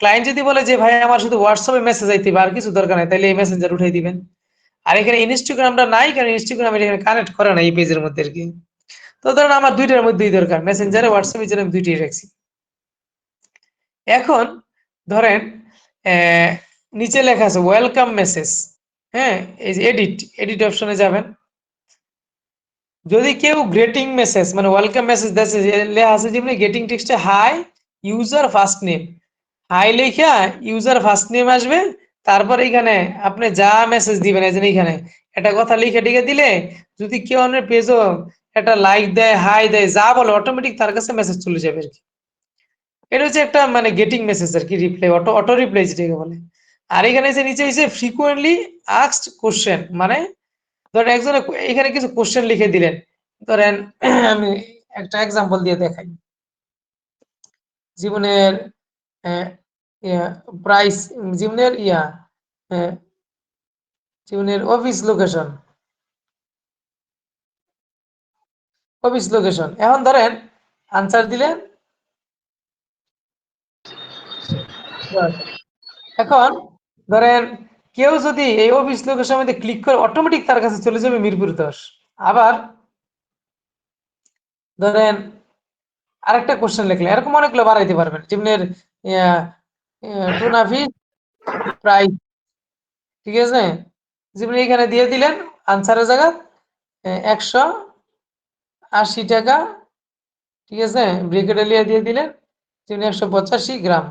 ক্লায়েন্ট যদি বলে যে ভাই আমার শুধু হোয়াটসঅ্যাপে মেসেজ আইতে হবে আর কিছু দরকার নাই, তাহলে এই মেসেঞ্জার উঠাই দিবেন। আর এখানে ইনস্টাগ্রামটা নাই, কারণ ইনস্টাগ্রাম এখানে কানেক্ট করে না এই পেজের মধ্যে আর কি। তো ধরেন আমার দুইটার মধ্যেই দরকার, মেসেঞ্জারে হোয়াটসঅ্যাপের জন্য আমি দুইটাই রাখছি। এখন ধরেন নিচে লেখা আছে ওয়েলকাম মেসেজ, হ্যাঁ এই যে এডিট অপশনে যাবেন। যদি কেউ গ্রেটিং মেসেজ মানে ওয়েলকাম মেসেজ দেখে লেখা আছে যেমনি গেটিং টেক্সটে hi user first name, hi লেখা ইউজার ফার্স্ট নেম আসবে, তারপর এখানে আপনি যা মেসেজ দিবেন এই যে এখানে একটা কথা লিখে টিকে দিলে যদি কেউ অন্য পেজও একটা লাইক দেয় হাই দেয় যা বলে অটোমেটিক তার কাছে মেসেজ চলে যাবে আর কি। এটা হচ্ছে একটা মানে গেটিং মেসেজ আর কি, রিপ্লাই অটো রিপ্লাই যেটাকে বলে। আর এখানে যে নিচে এসে ফ্রিকোয়েন্টলি আস্কড কোশ্চেন, মানে ধরেন একজনে এখানে কিছু কোশ্চেন লিখে দিলেন, ধরেন আমি একটা এক্সাম্পল দিয়ে দেখাই। জীবনের প্রাইস, জীবনের জীবনের অফিস লোকেশন, এখন ধরেন আনসার দিলেন। এখন ধরেন কেউ যদি এই অফিস লোকেশনের মধ্যে ক্লিক করে অটোমেটিক তার কাছে চলে যাবে মিরপুর 10। আবার ধরেন আরেকটা কোশ্চেন লিখলেন, এরকম অনেকগুলো বাড়াইতে পারবেন। জীবনের টুনা ফিশ প্রাইস, ঠিক আছে, জীবন এখানে দিয়ে দিলেন আনসারের জায়গা 180 টাকা, ঠিক আছে, ব্রিগেডেলিয়া দিয়ে দিলেন যেমন 185 গ্রাম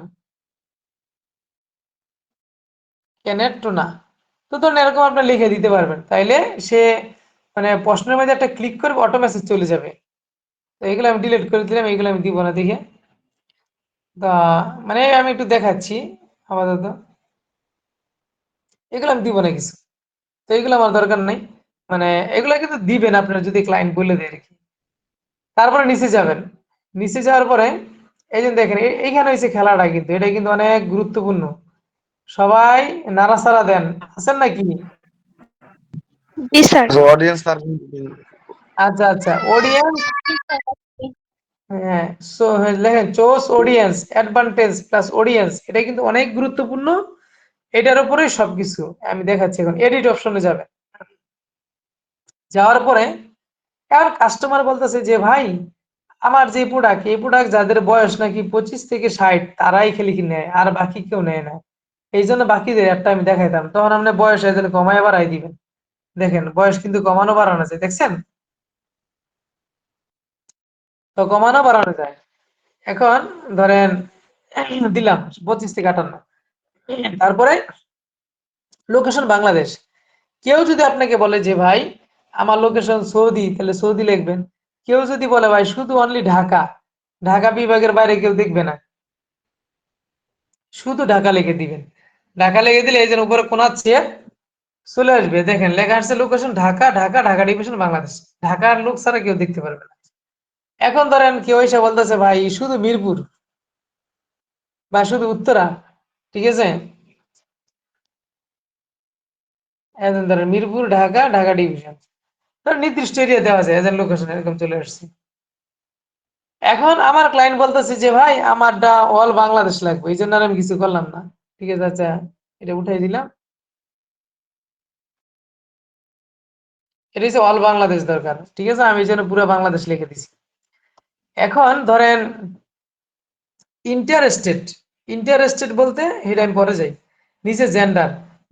ক্যানের টুনা। তো ধরুন এরকম আপনি লিখে দিতে পারবেন, তাইলে সে মানে প্রশ্নের মধ্যে একটা ক্লিক করবে অটো মেসেজ চলে যাবে। তো এগুলো আমি ডিলিট করে দিলাম, এগুলো আমি দিব না দেখে। তা মানে আমি একটু দেখাচ্ছি আপাতত, এগুলো আমি দিব না কিছু, তো এগুলো আমার দরকার নাই। মানে এগুলো কিন্তু দিবেন আপনার যদি ক্লায়েন্ট বলে দেয় আর কি। তারপরে নিচে যাবেন, নিচে যাওয়ার পরে এই যে দেখেন এইখানে হয়েছে খেলাটা, কিন্তু এটা কিন্তু অনেক গুরুত্বপূর্ণ। সবাই নাড়াচাড়া দেন, আছেন নাকি? জি স্যার। অডিয়েন্স তার আচ্ছা আচ্ছা, অডিয়েন্স, হ্যাঁ লেখেন choose audience advantage plus audience, এটা কিন্তু অনেক গুরুত্বপূর্ণ। এটার উপরেই সবকিছু আমি দেখাচ্ছি। এখন এডিট অপশনে যাবেন, যাওয়ার পরে এখন কাস্টমার বলতেছে যে ভাই আমার যে প্রোডাক্ট, এই প্রোডাক্ট যাদের বয়স নাকি 25 থেকে 60 তারাই খালি কি নেয়, আর বাকি কেউ নেয় না। এই জন্য বাকিদের একটা আমি দেখাইতাম, তখন আপনি বয়স এদের কমায় বাড়াই দিবেন। দেখেন বয়স কিন্তু কমানো বাড়ানো যায়, দেখছেন তো কমানো বাড়ানো যায়। এখন ধরেন দিলাম 25 থেকে 58, তারপরে লোকেশন বাংলাদেশ। কেউ যদি আপনাকে বলে যে ভাই আমার লোকেশন সৌদি, তাহলে সৌদি লিখবেন। কেউ যদি বলে ভাই শুধু অনলি ঢাকা, ঢাকা বিভাগের বাইরে কেউ দেখবে না, শুধু ঢাকা লিখে দিবেন। ঢাকা লিখে দিলে এই যে উপরে কোনার চেয়ে চলে আসবে, দেখেন লেখা আসছে লোকেশন ঢাকা, ঢাকা ঢাকা ডিভিশন বাংলাদেশ, ঢাকার লোক ছাড়া কেউ দেখতে পারবে না। এখন ধরেন কেউ এসে বলতেছে ভাই শুধু মিরপুর বা শুধু উত্তরা, ঠিক আছে, এখন ধরেন মিরপুর ঢাকা ঢাকা ডিভিশন, নির্দিষ্ট এরিয়া দেওয়া যায় এজেন্ট লোকেশন এরকম চলে আসছে। এখন আমার ক্লায়েন্ট বলতেছে যে ভাই আমারটা অল বাংলাদেশ লাগবে, এই জন্য আর আমি কিছু করলাম না, ঠিক আছে, আচ্ছা এটা উঠাই দিলাম। এটা হচ্ছে অল বাংলাদেশ দরকার, ঠিক আছে, আমি এই জন্য পুরো বাংলাদেশ লিখে দিছি। এখন ধরেন ইন্টারেস্টেড, ইন্টারেস্টেড বলতে এটা আমি পরে যাই। নিচে জেন্ডার,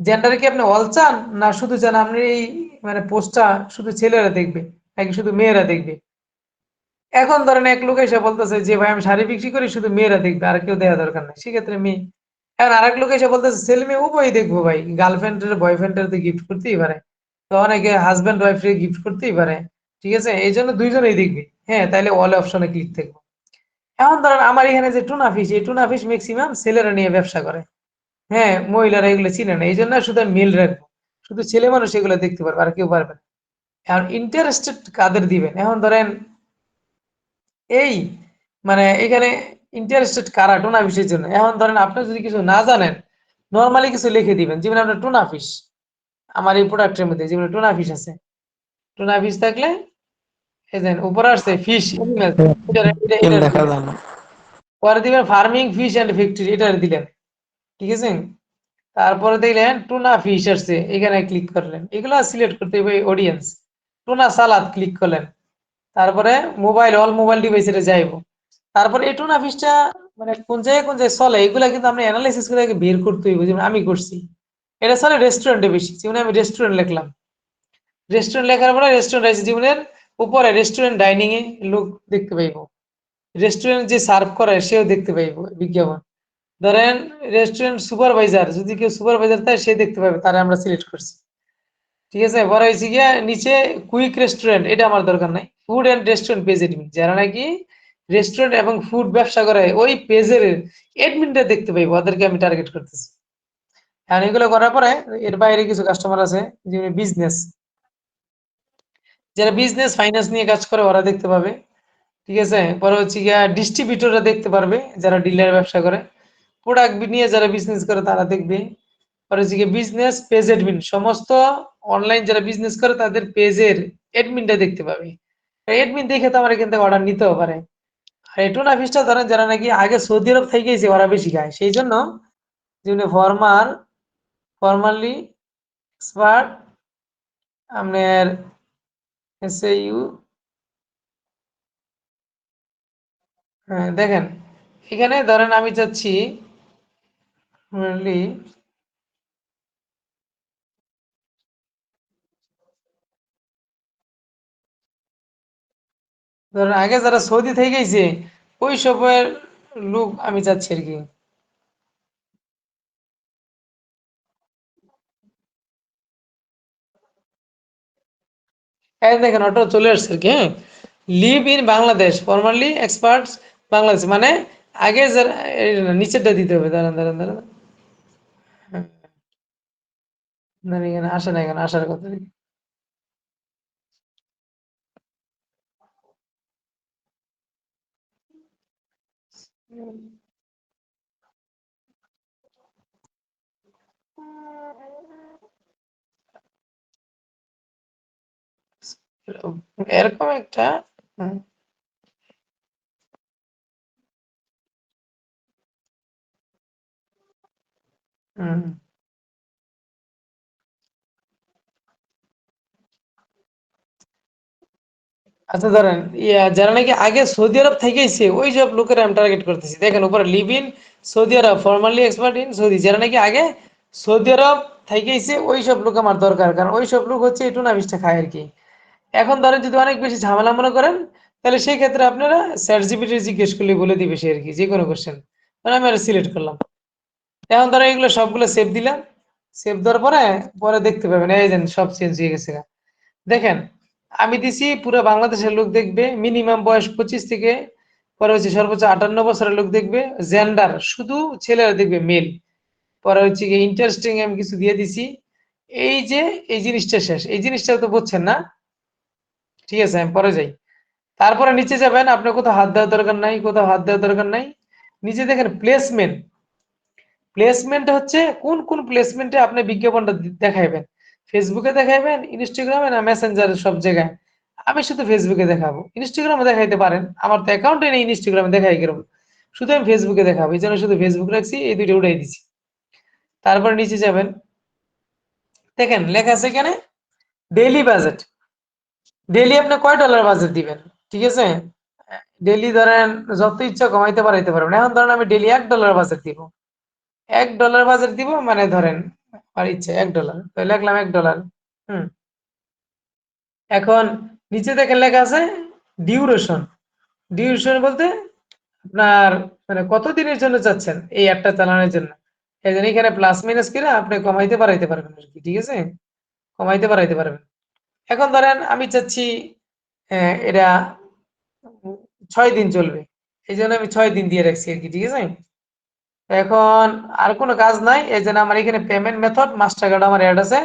জেন্ডারে কি আপনি অল চান না শুধু চান আপনি এই মানে পোস্টটা শুধু ছেলেরা দেখবে নাকি শুধু মেয়েরা দেখবে? এখন ধরেন এক লোক এসে বলতেছে যে ভাই আমি শাড়ি বিক্রি করি শুধু মেয়েরা দেখবে আর কেউ দেওয়া দরকার নাই, সেক্ষেত্রে মেয়ে। এখন আরেক লোক এসে বলতেছে ছেলে মেয়ে উভয়ই দেখবো ভাই, গার্লফ্রেন্ডের বয়ফ্রেন্ডের তো গিফট করতেই পারে, তো অনেকে হাজব্যান্ড ওয়াইফকে গিফট করতেই পারে, ঠিক আছে, এই জন্য দুইজনেই দেখবে, হ্যাঁ তাইলে অল অপশনে ক্লিক থাকবো। এখন ধরেন আমার এখানে যে টুনা ফিশ, এই টুনা ফিশ ম্যাক্সিমাম ছেলেরা নিয়ে ব্যবসা করে, হ্যাঁ মহিলারা এগুলো চিনে না, এই জন্য শুধু মেল রাখবো, শুধু ছেলে মানুষ এগুলো দেখতে পারবে আর কেউ পারবে না। এখন ইন্টারেস্টেড কাদের দিবেন? এখন ধরেন এই মানে এখানে ইন্টারেস্টেড কারা টুনা ফিশের জন্য। এখন ধরেন আপনি যদি কিছু না জানেন, নরমালি কিছু লিখে দিবেন, যেমন আপনার টুনা ফিশ, আমার এই প্রোডাক্টের মধ্যে যেমন টুনা ফিশ আছে, টুনা ফিশ থাকলে এই দেখেন উপরে আসছে ফিশ এনিমেল, এটা দেখা দিলেন। যায় না। পরে দিবেন ফার্মিং ফিশ এন্ড ফ্যাক্টরি, এটা দিলেন, ঠিক আছে। তারপরে দেখলেন টুনা ফিশ আসছে, এখানে ক্লিক করলেন, এগুলো সিলেক্ট করতে হবে অডিয়েন্স। টুনা সালাদ ক্লিক করলেন, তারপরে মোবাইল অল মোবাইল ডিভাইসে যাইব। তারপরে এই টুনা ফিশটা মানে কোন জায়গায় চলে এগুলা কিন্তু আমরা অ্যানালাইসিস করে আগে বের করতে হইব, যেমন আমি করছি। এটা চলে রেস্টুরেন্টে বেশি, যেমন আমি রেস্টুরেন্ট লিখলাম, রেস্টুরেন্ট লেখার পরে রেস্টুরেন্ট আছে জীবনের উপরে রেস্টুরেন্ট ডাইনিং এ লোক দেখতে পাইবো, রেস্টুরেন্ট যে সার্ভ করে সেও দেখতে পাইবো বিজ্ঞাপন। ধরেন রেস্টুরেন্ট সুপারভাইজার, যদি কেউ সুপারভাইজার থাকে সে দেখতে পাবে, তারা আমরা সিলেক্ট করছি, ঠিক আছে। পরে হয়েছে গিয়া নিচে কুইক রেস্টুরেন্ট, এটা আমার দরকার নাই। Food and restaurant page admin, যারা নাকি রেস্টুরেন্ট এবং ফুড ব্যবসা করে ওই পেজের এডমিনটা দেখতে পাইবো, ওদেরকে আমি টার্গেট করতেছি। এখন এগুলো করার পরে এর বাইরে কিছু কাস্টমার আছে যেমন বিজনেস, যারা বিজনেস ফাইন্যান্স নিয়ে কাজ করে ওরা দেখতে পাবে, ঠিক আছে। পরে হচ্ছে গিয়া ডিস্ট্রিবিউটররা দেখতে পারবে, যারা ডিলার ব্যবসা করে। প্রোডাক্ট নিয়ে যারা বিজনেস করে তারা দেখবে। পরে হচ্ছে গিয়ে বিজনেস পেজ এডমিন, সমস্ত অনলাইন যারা বিজনেস করে তাদের পেজের এডমিনটা দেখতে পাবে। এডমিন দেখে তো আমার এখান থেকে অর্ডার নিতেও পারে। আর এই টুনা ফিশটা ধরেন যারা নাকি আগে সৌদি আরব থেকে গেছে ওরা বেশি খায়, সেই জন্য যেমন ফরমালি এক্সপার্ট আপনার এসইউ, হ্যাঁ দেখেন এখানে ধরেন আমি চাচ্ছি mainly ধরেন আগে যারা সৌদি থেকে গেছে ওই সবের লোক আমি চাচ্ছি আর কি। এই দেখেন অটো চলে আসছে আর কি, হ্যাঁ। Live in Bangladesh, formally experts Bangladesh, মানে আগে যারা এই না, নিচেরটা দিতে হবে, দাঁড়ান দাঁড়ান দাঁড়ান, হ্যাঁ, না এখানে আসে না, এখানে আসার কথা। এরকম একটা, হুম, হুম। আচ্ছা ধরেন যারা নাকি আগে সৌদি আরব থেকেইছে ওই সব লোকের আমি টার্গেট করতেছি। দেখেন উপরে live in Saudi Arab, formally expert in Saudi, যারা নাকি আগে সৌদি আরব থেকেইছে ওই সব লোক আমার দরকার, কারণ ওই সব লোক হচ্ছে একটু নামিজটা খায় আর কি। এখন ধরেন যদি অনেক বেশি ঝামেলা মনে করেন, তাহলে সেই ক্ষেত্রে আপনারা চ্যাট জিপিটি জিজ্ঞেস করলে বলে দিবে সে আর কি, যে কোনো কোশ্চেন, মানে আমি আর সিলেক্ট করলাম। এখন ধরেন এগুলো সবগুলো সেভ দিলাম, সেভ দেওয়ার পরে পরে দেখতে পাবেন এই যে সব চেঞ্জ হয়ে গেছে। দেখেন আমি দিছি পুরো বাংলাদেশের লোক দেখবে, মিনিমাম বয়স 25 থেকে পরে হচ্ছে সর্বোচ্চ 58 বছরের লোক দেখবে, জেন্ডার শুধু ছেলেরা দেখবে মেল। পরে হচ্ছে কি ইন্টারেস্টিং আমি কিছু দিয়ে দিছি। এই যে এই জিনিসটা শেষ, এই জিনিসটা তো বুঝছেন না, ঠিক আছে আমি পরে যাই। তারপরে নিচে যাবেন, আপনার কোথাও হাত দেওয়ার দরকার নাই, কোথাও হাত দেওয়ার দরকার নাই। নিচে দেখেন প্লেসমেন্ট, প্লেসমেন্ট হচ্ছে কোন কোন প্লেসমেন্টে আপনি বিজ্ঞাপনটা দেখাইবেন, ফেসবুকে দেখাইবেন, ইনস্টাগ্রামে না মেসেঞ্জারে, সব জায়গায়। আমি শুধু ফেসবুকে দেখাবো, ইনস্টাগ্রামে দেখাইতে পারেন, আমার তো অ্যাকাউন্টে নেই ইনস্টাগ্রামে দেখাই কিরকম, শুধু আমি ফেসবুকে দেখাবো, এই জন্য শুধু ফেসবুক রাখছি, এই দুইটা উঠাই দিছি। তারপর নিচে যাবেন, দেখেন লেখা আছে এখানে ডেইলি বাজেট, ডেইলি আপনি কয় ডলার বাজেট দিবেন, ঠিক আছে। ডেইলি ধরেন যত ইচ্ছা কমাইতে পারাইতে পারবেন। এখন ধরেন আমি ডেইলি $1 বাজেট দিব, $1 বাজেট দিব, মানে ধরেন আর ইচ্ছা $1, তো লিখলাম $1। হুম, এখন নিচে দেখেন লেখা আছে ডিউরেশন, ডিউরেশন বলতে আপনার মানে কত দিনের জন্য চাচ্ছেন এই অ্যাপটা চালানোর জন্য। এই জন্য এখানে প্লাস মাইনাস করে আপনি কমাইতে বাড়াইতে পারবেন আর কি, ঠিক আছে, কমাইতে বাড়াইতে পারবেন। এখন ধরেন আমি চাচ্ছি এটা 6 দিন চলবে, এই জন্য আমি 6 দিন দিয়ে রাখছি আর কি, ঠিক আছে। এখন আর কোনো কাজ নাই, এই জন্য আমার এখানে পেমেন্ট মেথড মাস্টার কার্ড আমার অ্যাড আছে,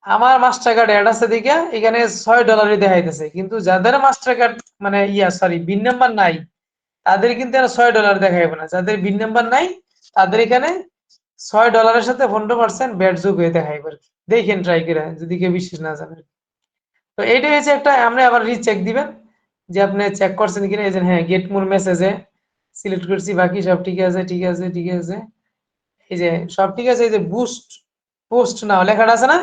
আমার মাস্টার কার্ড অ্যাড আছে দিকে এখানে $6 দেখাইতেছে, কিন্তু যাদের মাস্টার কার্ড মানে বিন নাম্বার নাই তাদের কিন্তু আর $6 দেখাইবে না। যাদের বিন নাম্বার নাই তাদের এখানে $6 সাথে 15% ব্যাট যোগ হয়ে দেখাইবে আর কি। দেখেন ট্রাই করে যদি কেউ বিশ্বাস না জানেন। তো এইটাই হচ্ছে একটা, আপনি আবার রিচেক দিবেন যে আপনি চেক করছেন কিনা। এই যে হ্যাঁ, গেট মোর মেসেজে সিলেক্ট করছি, বাকি সব ঠিক আছে ঠিক আছে ঠিক আছে। এই যে সব ঠিক আছে। এই যে বুস্ট পোস্ট নাও লেখাটা আছে না,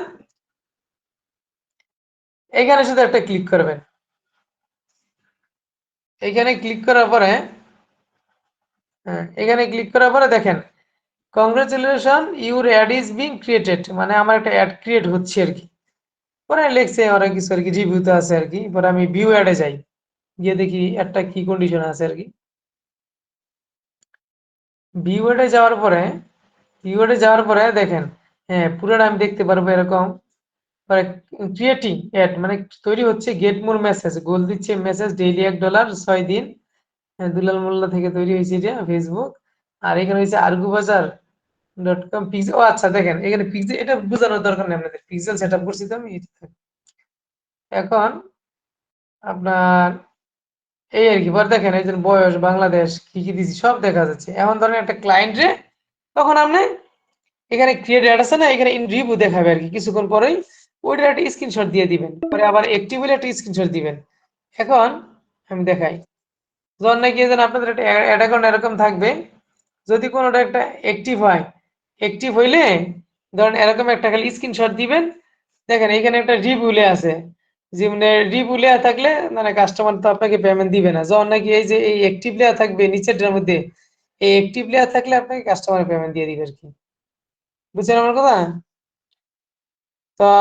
এখানে শুধু একটা ক্লিক করবেন। এখানে ক্লিক করার পরে এখানে ক্লিক করার পরে দেখেন congratulation your add is being created, মানে আমার একটা অ্যাড ক্রিয়েট হচ্ছে আর কি। পরে লিখছে অনেক কিছু আর কি, রিভিউতে আছে আর কি। পরে আমি ভিউ অ্যাডে যাই, গিয়ে দেখি একটা কি কন্ডিশন আছে আর কি। ভিউ অ্যাডে যাওয়ার পরে দেখেন হ্যাঁ, পুরোটা আমি দেখতে পারবো এরকম। ক্রিয়েটিং অ্যাড মানে তৈরি হচ্ছে। গেট মোর মেসেজ গোল দিচ্ছে মেসেজ ডেইলি $1 6 দিন। দুলাল মোল্লা থেকে তৈরি হয়েছে এটা ফেসবুক। আর এখানে হচ্ছে argubazaar.com পিক্সেল। ও আচ্ছা, দেখেন এখানে পিক্সেল, এটা বোঝানোর দরকার নেই আপনাদের, পিক্সেল সেটআপ করছি তো আমি। এখন আপনার এই আর কি। পরে দেখেন এই যে বয়স, বাংলাদেশ, কি কি দিছি সব দেখা যাচ্ছে। এখন ধরেন একটা ক্লায়েন্ট রে, তখন আপনি এখানে ক্রিয়েট অ্যাড আছে না, এখানে ইন রিভিউ দেখাবে আর কি। কিছুক্ষণ পরেই ওইটার একটা স্ক্রিনশট দিয়ে দিবেন, পরে আবার অ্যাক্টিভ হলে একটা স্ক্রিনশট দিবেন। এখন আমি দেখাই, ধরেন নাকি যেন আপনাদের একটা অ্যাড অ্যাকাউন্ট এরকম থাকবে। যদি কোনোটা একটা অ্যাক্টিভ হয়, অ্যাক্টিভ হইলে ধরেন এরকম একটা খালি স্ক্রিনশট দিবেন। দেখেন এখানে একটা রিভিউ লে আছে, যে মানে রিভিউ লেয়া থাকলে মানে কাস্টমার তো আপনাকে পেমেন্ট দিবে না। যখন নাকি এই যে এই অ্যাক্টিভ লেয়া থাকবে নিচেরটার মধ্যে, এই অ্যাক্টিভ লেয়া থাকলে আপনাকে কাস্টমার পেমেন্ট দিয়ে দিবে আর কি। বুঝছেন আমার কথা? তা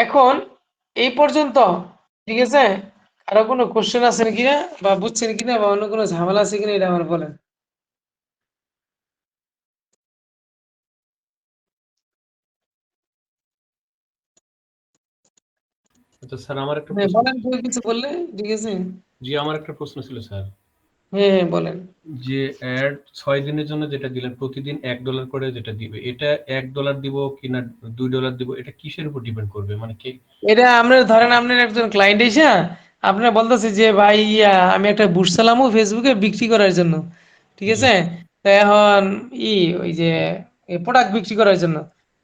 এখন এই পর্যন্ত ঠিক আছে। আরো কোনো কোশ্চেন আছে কিনা বা বুঝছেন কিনা বা অন্য কোনো ঝামেলা আছে কিনা এটা আমার বলেন। আচ্ছা স্যার, আমার একটা হ্যাঁ প্রশ্ন। বলেন, কেউ কিছু বললে ঠিক আছে। জি, আমার একটা প্রশ্ন ছিল স্যার। হ্যাঁ হ্যাঁ বলেন। যে অ্যাড 6 দিনের জন্য যেটা দিলেন, প্রতিদিন $1 করে যেটা দিবে, এটা $1 দিব কিনা $2 দিব, এটা কিসের উপর ডিপেন্ড করবে? মানে কি? এটা আমরা ধরেন আপনার একজন ক্লায়েন্ট এসে আপনার বলতেছে যে ভাই আমি একটা বুস্ট চালামু ফেসবুকে বিক্রি করার জন্য, ঠিক জি আছে। তো এখন ওই যে প্রোডাক্ট বিক্রি করার জন্য,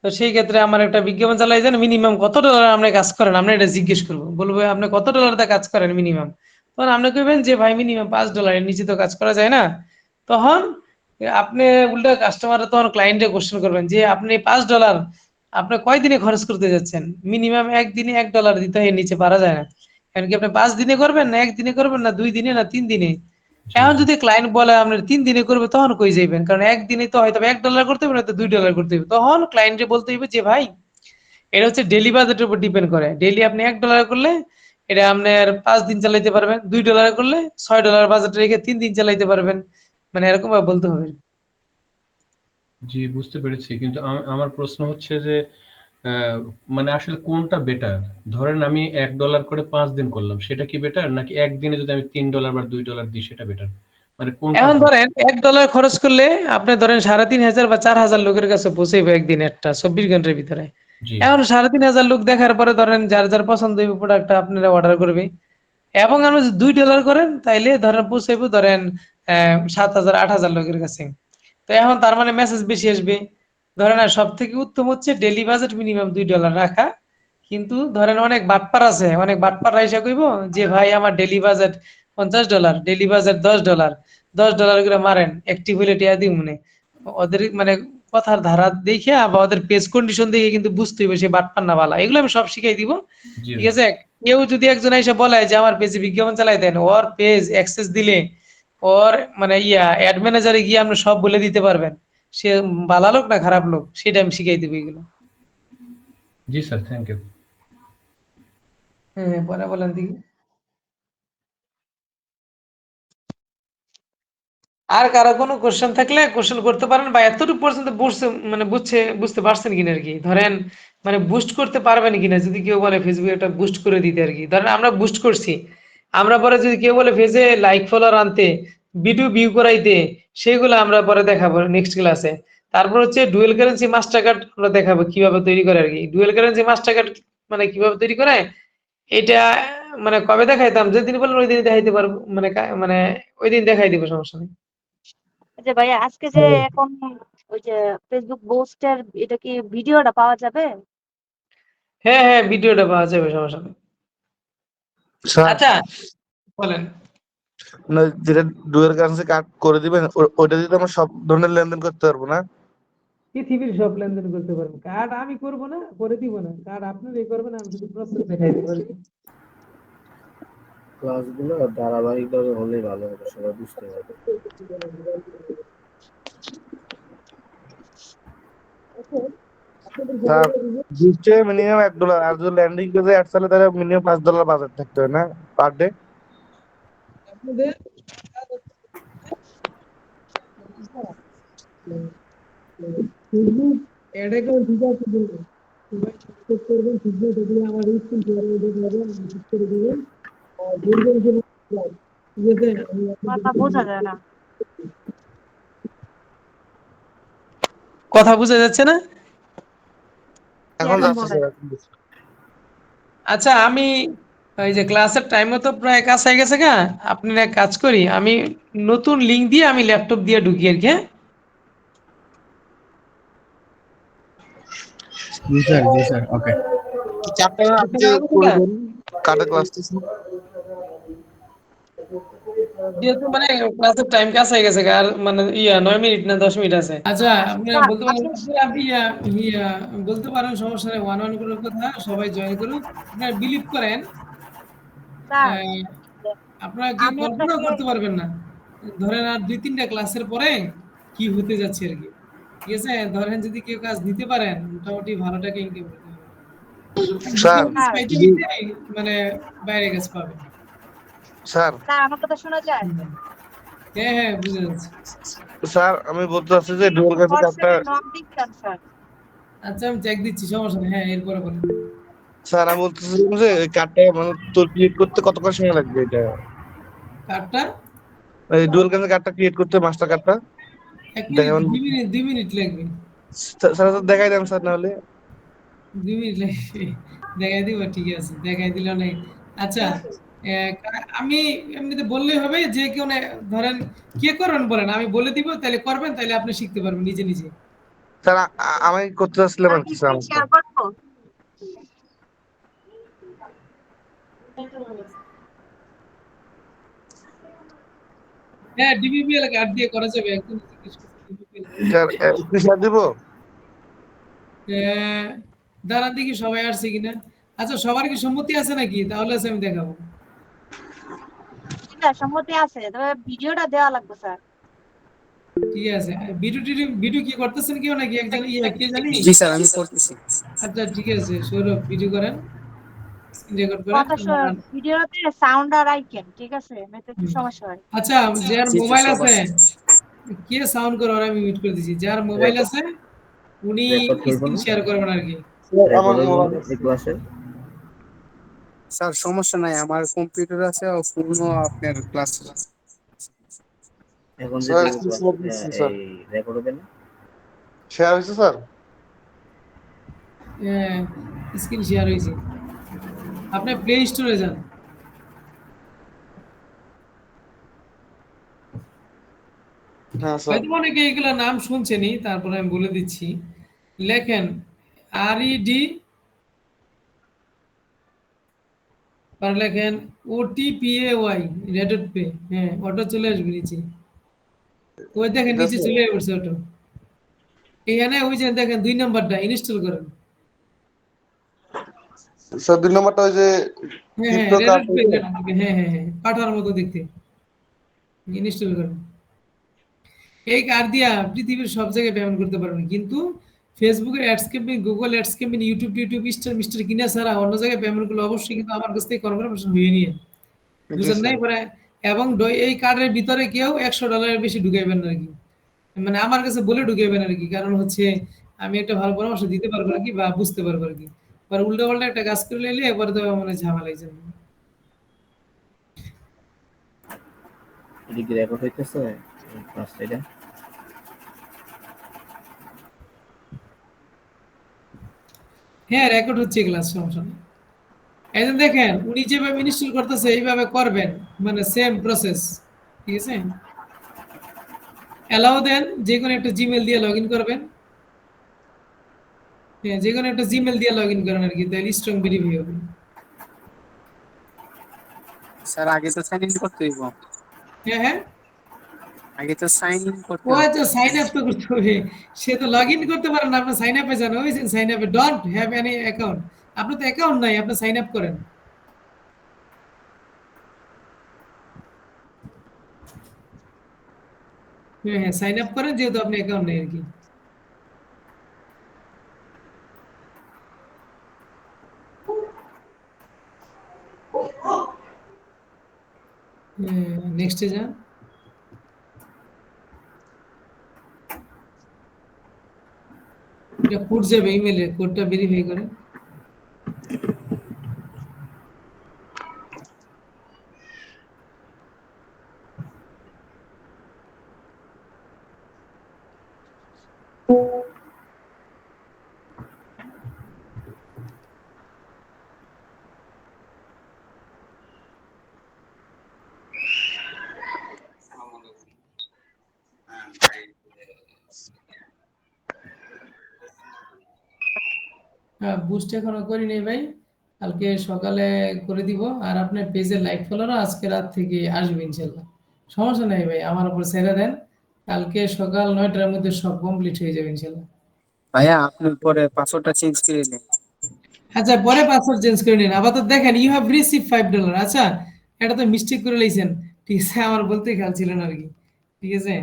তো সেই ক্ষেত্রে আমার একটা বিজ্ঞাপন চালাই যান, মিনিমাম কত ডলার আপনি কাজ করেন, আমরা এটা জিজ্ঞেস করবো। বলবো আপনি কত ডলার দা কাজ করেন মিনিমাম। তখন আপনি কইবেন যে ভাই মিনিমাম $5 নিচে তো কাজ করা যায় না। তখন আপনি উল্টা কাস্টমার, তখন ক্লায়েন্টে কোশ্চেন করবেন যে আপনি $5 আপনি কয়দিনে খরচ করতে যাচ্ছেন। মিনিমাম একদিনে $1 দিতে হয়, এর নিচে পারা যায় না। কারণ কি আপনি 5 দিনে করবেন না 1 দিনে করবেন না 2 দিনে না 3 দিনে। জি এখন জি যদি ক্লায়েন্ট বলে আপনার 3 দিনে করবে, তখন কই যাইবেন? কারণ একদিনে তো হয়তো $1 করতে হবে না তো $2 করতে হবে। তখন ক্লায়েন্টে বলতে হবে যে ভাই এটা হচ্ছে ডেইলি বাজেটের উপর ডিপেন্ড করে। ডেইলি আপনি $1 করলে এটা আপনার 5 দিন চালাইতে পারবেন, $2 করলে $6 বাজেট রেখে 3 দিন চালাইতে পারবেন। মানে এরকম ভাবে বলতে হবে। জি, বুঝতে পেরেছি। কিন্তু আমার প্রশ্ন হচ্ছে যে মানে আসলে কোনটা বেটার? ধরেন আমি $1 করে 5 দিন করলাম, সেটা কি বেটার, নাকি একদিনে যদি আমি $3 বা $2 দিই সেটা বেটার? মানে কোনটা এখন ভালো? ধরেন $1 খরচ করলে আপনি ধরেন 3,500 বা 4,000 লোকের কাছে পৌঁছাইবে একদিন, একটা 24 ঘন্টার ভিতরে। জি এখন 3,500 লোক দেখার পরে ধরেন যার যার পছন্দ হইবে প্রোডাক্টটা আপনারা অর্ডার করবে। এবং আপনি যদি $2 করেন তাইলে ধরেন পৌঁছাইবো ধরেন 7,000 8,000 লোকের কাছে। তো এখন তার মানে মেসেজ বেশি আসবে। ধরেন সব থেকে উত্তম হচ্ছে ডেইলি বাজেট মিনিমাম $2 রাখা। কিন্তু ধরেন অনেক বাটপার আছে, অনেক বাটপার এসে কইব যে ভাই আমার ডেইলি বাজেট $50, ডেইলি বাজেট $10, $10 করে মারেন অ্যাক্টিভ হইলে টিয়া দিই মনে। ওদের মানে কথার ধারা দেখে বা ওদের পেজ কন্ডিশন দেখে কিন্তু বুঝতে হইবে সে বাটপার না বালা। এগুলো আমি সব শিখাই দিব, জি ঠিক ভাই। আছে। কেউ যদি একজন এসে বলে যে আমার পেজে বিজ্ঞাপন চালাই দেন, ওর পেজ অ্যাক্সেস দিলে ওর মানে অ্যাড ম্যানেজারে গিয়ে আপনি সব বলে দিতে পারবেন সে ভালো লোক না খারাপ লোক, সেটা আমি শিখাই দিব এগুলো। জি স্যার, থ্যাংক ইউ। হ্যাঁ পরে বলেন দেখি। আর কারো কোনো কোশ্চেন থাকলে কোশ্চেন করতে পারেন, বা এতটুকু পর্যন্ত বুঝতে পারছেন কিনা আর কি। ধরেন মানে বুস্ট করতে পারবেন কিনা, যদি কেউ বলে ফেসবুকে একটা বুস্ট করে দিতে আর কি। ধরেন আমরা বুস্ট করছি, আমরা পরে যদি কেউ বলে ফেসে লাইক ফলোয়ার আনতে, ভিডিও ভিউ করাইতে, সেগুলো আমরা পরে দেখাবো নেক্সট ক্লাসে। তারপর হচ্ছে ডুয়েল কারেন্সি মাস্টার কার্ড আমরা দেখাবো কিভাবে তৈরি করে আর কি। ডুয়েল কারেন্সি মাস্টার কার্ড মানে কিভাবে তৈরি করে এটা মানে কবে দেখাইতাম, যেদিন বলবেন ওই দিন দেখাইতে পারবো, মানে ওই দিন দেখাই দিব, সমস্যা নেই। যে ভাইয়া আজকে যে এখন ওই যে ফেসবুক পোস্টের এটা কি ভিডিওটা পাওয়া যাবে? হ্যাঁ হ্যাঁ, ভিডিওটা পাওয়া যাবে, সমস্যা নেই। স্যার আচ্ছা বলেন। মানে যেটা ডুয়েল কারেন্সি কার্ড করে দিবেন ওইটা দিয়ে তো আমরা সব ধরনের লেনদেন করতে পারবো না? পৃথিবীর সব লেনদেন করতে পারবো, কার্ড আমি করব না, করে দিব না, কার্ড আপনারাই করবেন, আমি শুধু প্রসেস দেখাই দেব আর কি। ক্লাসগুলো ধারাবাহিকভাবে হলেই ভালো হবে, সবাই বুঝতে পারবে। স্যার বুঝছে মিনিমাম $1, আর যদি ল্যান্ডিং পেজে অ্যাড চালে তাহলে মিনিমাম $5 বাজেট থাকতে হয় না পার ডে? আপনাদের ফেসবুক অ্যাড অ্যাকাউন্ট ঠিক আছে বলবেন, সবাই সাবস্ক্রাইব করবেন, ফেসবুক দেখলে আমার স্ক্রিন শেয়ার করে দেবেন, ঠিক করে দেবেন, আর বলবেন যে ঠিক আছে আমি কথা বোঝা যায় না। কথা বোঝা যাচ্ছে না? এখন এখন যাচ্ছে বলেন। স্যার। আচ্ছা আমি ওই যে ক্লাসের টাইমও তো প্রায় কাজ হয়ে গেছে গা, আপনারা এক কাজ করি, আমি নতুন লিংক দিয়ে আমি ল্যাপটপ দিয়ে ঢুকি আর কি। হ্যাঁ জি স্যার, ওকে। চারটা আজকে করবেন কার্ডের ক্লাসটা? যেহেতু মানে ক্লাসের টাইম কাজ হয়ে গেছে গা, আর মানে 9 মিনিট না 10 মিনিট আছে। আচ্ছা আপনারা স্যার বলতে পারেন, আপনি আপনি বলতে পারেন, সমস্যা নেই, ওয়ান করে কথা, সবাই জয়েন করুন। আপনারা বিলিভ করেন স্যার আহ, আপনারা কি আমি কল্পনাও আপনাকে করতে পারবেন না, ধরেন আর 2-3টা ক্লাসের পরে কি হতে যাচ্ছে আর কি। ঠিক আছে, ধরেন যদি কেউ কাজ দিতে পারেন মোটামুটি ভালো টাকা ইনকাম করতে পারবেন। স্যার স্যার পাইতে যদি পাইতে মানে বাইরে কাজ পাবেন। স্যার স্যার আমার কথা শোনা যায়? হ্যাঁ হ্যাঁ, বুঝে যাচ্ছে। স্যার আমি বলতে চাচ্ছি যে ডুয়েল কারেন্সি কার্ডটা, হোয়াটসঅ্যাপে নক দিচ্ছেন স্যার। আচ্ছা আমি চেক দিচ্ছি, সমস্যা নেই। হ্যাঁ এরপরে বলেন। স্যার আমি বলতেছিলাম যে এই কার্ডটা মানে তোর ক্রিয়েট করতে কতক্ষণ সময় লাগবে এটা? কার্ডটা এই ডুয়েল কারেন্সি কার্ডটা ক্রিয়েট করতে, মাস্টার কার্ডটা 1 মিনিট, দেখাবেন? 2 মিনিট লাগবে। স্যার দেখাই দেন স্যার নাহলে। 2 মিনিট লাগবে, দেখাই দিব, ঠিক আছে, দেখাই দিলে অনেক। আচ্ছা আমি এমনিতে বললেই হবে, যে কেউ ধরেন কে করবেন বলেন, আমি বলে দিব, তাহলে করবেন, তাহলে আপনি শিখতে পারবেন নিজে নিজে। স্যার আমি করতে চাচ্ছিলাম আর আমি কি স্যার। স্ক্রিন শেয়ার করবো। হ্যাঁ ডিবিপিএল কার্ড দিয়ে করা যাবে, একদম জিজ্ঞেস করছি DBPL স্যার স্ক্রিনশট দিব? দাঁড়ান দেখি সবাই আসছে কিনা। আচ্ছা সবার কি সম্মতি আছে নাকি, তাহলে আছে আমি দেখাবো। স্যার সম্মতি আছে, তবে ভিডিওটা দেওয়া লাগবে স্যার। ঠিক আছে, ভিডিও কি করতেছেন কেউ নাকি, একজন কে জানি? জি স্যার আমি করতেছি। আচ্ছা ঠিক আছে, সৌরভ ভিডিও করেন, স্ক্রিন রেকর্ড করেন। কথা ভিডিওতে সাউন্ড আর আইকন ঠিক আছে, নয়তো একটু সমস্যা হয়। আচ্ছা যার জি মোবাইল সব আছে, আছে। কে সাউন্ড করে ওরা আমি মিউট করে দিছি, যার মোবাইল আছে উনি রেকর্ড করবো স্ক্রিন না? শেয়ার করবেন আর কি। আমার রেকর্ড মোবাইল এই ক্লাসে স্যার সমস্যা নাই, আমার কম্পিউটার আছে ও পূর্ণ আপনার ক্লাস। এখন স্যার যদি স্ক্রিনশট দিচ্ছি স্যার। এই রেকর্ড হবে না? শেয়ার হয়েছে স্যার? স্ক্রিন শেয়ার হয়েছে, আপনি প্লে স্টোরে যান। হ্যাঁ স্যার। হয়তো অনেকে এগুলো নাম শুনছেনই, তারপরে আমি বলে দিচ্ছি। লেখেন RED, আর লেখেন OTPAY, রেডট পে। হ্যাঁ অটো চলে আসবে নিচে, ওই দেখেন এটা নিচে স্যার চলে আসছে অটো। এখানে ওই যে দেখেন 2 নাম্বারটা ইনস্টল করেন। স্যার 2 নম্বরটা ওই যে হ্যাঁ হ্যাঁ, ক্রিপ্টো কার্ড। রেডট পে, হ্যাঁ হ্যাঁ হ্যাঁ, পাঠার মতো দেখতে, ইনস্টল করেন। এই কার্ড দিয়া পৃথিবীর সব জায়গায় পেমেন্ট করতে পারবেন, কিন্তু ফেসবুকের ads campaign, Google ads campaign, YouTube mister কিনা ছাড়া অন্য জায়গায় পেমেন্ট গুলো অবশ্যই কিন্তু আমার কাছ থেকে কনফার্মেশন হয়ে নিয়ে, জি বুঝলেন নাই স্যার। পরে। এবং এই কার্ডের ভিতরে কেউ $100 বেশি ঢুকাইবেন না আর কি, মানে আমার কাছে বলে ঢুকাইবেন আর কি, কারণ হচ্ছে আমি একটা ভালো পরামর্শ দিতে পারবো আর কি, বা বুঝতে পারবো আর কি। পরে উল্টো পাল্টা একটা কাজ করে নিলে এবারে তো মানে ঝামেলা হয়ে যাবে। এটা কি রেকর্ড হইতেছে এই ক্লাসটা? এটা হ্যাঁ রেকর্ড হচ্ছে ক্লাস, সমস্যা নেই। এই যে দেখেন উনি যেভাবে ইনস্টল করতেছে এইভাবে করবেন, মানে সেম প্রসেস, ঠিক আছে। অ্যালাউ দেন, যে কোনো একটা জিমেল দিয়ে লগ ইন করবেন। হ্যাঁ, যে কোনো একটা জিমেল দিয়ে লগ ইন করেন আর কি, তাহলে স্ট্রং ভেরিফাই হবে। স্যার আগে তো সাইন ইন করতে হইব, হ্যাঁ হ্যাঁ, আগে তো সাইন ইন করতে ও হবে। আচ্ছা, সাইন আপ তো করতে হবে। সে তো লগ ইন করতে পারেন না, আপনার সাইন আপে যান, ওই সাইন আপে ডোন্ট হ্যাভ এনি অ্যাকাউন্ট, আপনার তো অ্যাকাউন্ট নাই, আপনি সাইন আপ করেন। হ্যাঁ হ্যাঁ, সাইন আপ করেন, যেহেতু আপনি অ্যাকাউন্ট নেই আর কি। নেক্সটে যান। এটা কোড যাবে ইমেলে, কোডটা ভেরিফাই করেন। বুস্ট এখনো করি নাই ভাই, কালকে সকালে করে দিব। আর আপনার পেজে লাইক ফলোরা আজকে রাত থেকে আসবে ইনশাল্লাহ, সমস্যা নাই ভাই, আমার উপর ছেড়ে দেন। কালকে সকাল 9টার মধ্যে সব কমপ্লিট হয়ে যাবে ইনশাল্লাহ। ভাইয়া আপনি পরে পাসওয়ার্ডটা চেঞ্জ করে নেন। আচ্ছা, পরে পাসওয়ার্ড চেঞ্জ করে নিন। আপাতত দেখেন ইউ হ্যাভ রিসিভ $5। আচ্ছা, এটা তো মিস্টেক করে লাইছেন, ঠিক আছে, আমার বলতে খেয়াল ছিল না আর কি, ঠিক আছে।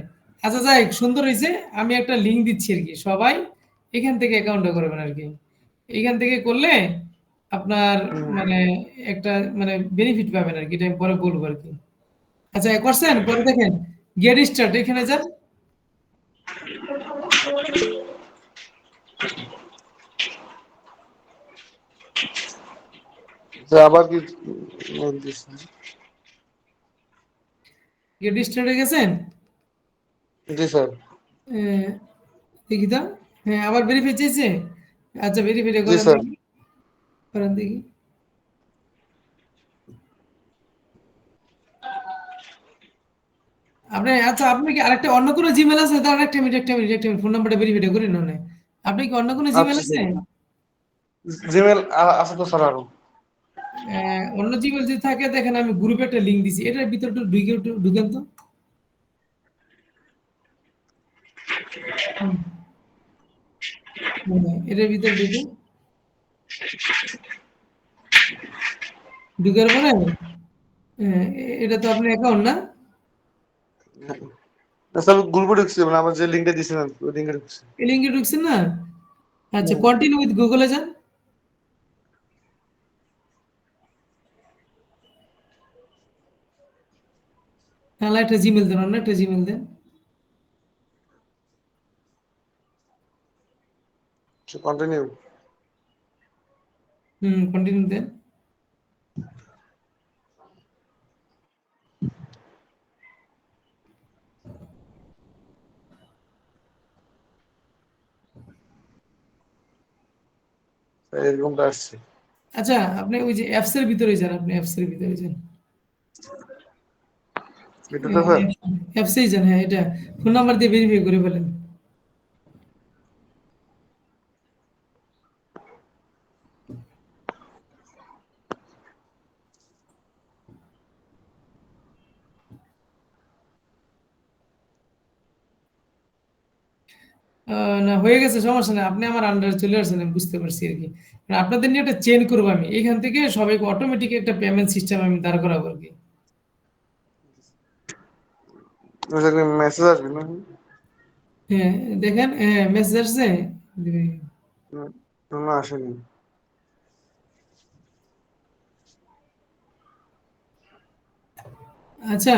আচ্ছা যাই হোক, সুন্দর হয়েছে। আমি একটা লিঙ্ক দিচ্ছি আর কি, সবাই এখান থেকে অ্যাকাউন্টটা করবেন আর কি। এখান থেকে করলে আপনার মানে একটা মানে বেনিফিট পাবেন আর কি, এটা আমি পরে বলবো আর কি। আচ্ছা করছেন, পরে দেখেন গেট স্টার্ট, এখানে যান। আবার কি গেট স্টার্টে গেছেন? জি স্যার। দেখি তো, হ্যাঁ আবার ভেরিফাই চাইছে। আচ্ছা ভেরিফাই জি করেন স্যার। দেখি, করেন দেখি। আপনি আচ্ছা, আপনি কি আরেকটা অন্য কোনো জিমেল আছে? তার একটা মিনিট, ফোন নাম্বারটা ভেরিফাই করে নাও না। আপনি কি অন্য কোনো জিমেল আচ্ছা আছে? জিমেল আছে তো স্যার আরো। অন্য জিমেল যদি থাকে দেখেন, আমি গ্রুপে একটা লিংক দিছি, এটার ভিতরে একটু ঢুকেন তো। এটার ভিতরে ঢুকেন, ঢুকার পরে এটা তো আপনার অ্যাকাউন্ট না? স্যার গ্রুপে ঢুকছি, মানে আমার যে লিঙ্কটা দিয়েছিলেন ওই লিঙ্কে ঢুকছি। এই লিঙ্কে ঢুকছেন না? আচ্ছা, কন্টিনিউ উইথ গুগলে যান। তাহলে একটা জিমেল দেন, অন্য একটা জিমেল দেন। কন্টিনিউ। কন্টিনিউ দেন। এরকমটা আসছে। আচ্ছা, আপনি ওই যে অ্যাপস এর ভিতরে যান, আপনি অ্যাপস এর ভিতরে যান। এটাতে স্যার অ্যাপসেই যান, হ্যাঁ, এটা ফোন নাম্বার দিয়ে ভেরিফাই করে ফেলেন। না হয়ে গেছে, সমস্যা নেই, আপনি আমার আন্ডারে চলে আসছেন, আমি বুঝতে পারছি আর কি। কারণ আপনাদের নিয়ে একটা চেন করবো আমি, এখান থেকে সবাইকে অটোমেটিক একটা পেমেন্ট সিস্টেম আমি দাঁড় করাবো আর কি। মেসেজ আসবে না? হ্যাঁ দেখেন, মেসেজ আসছে। না আসেনি। আচ্ছা,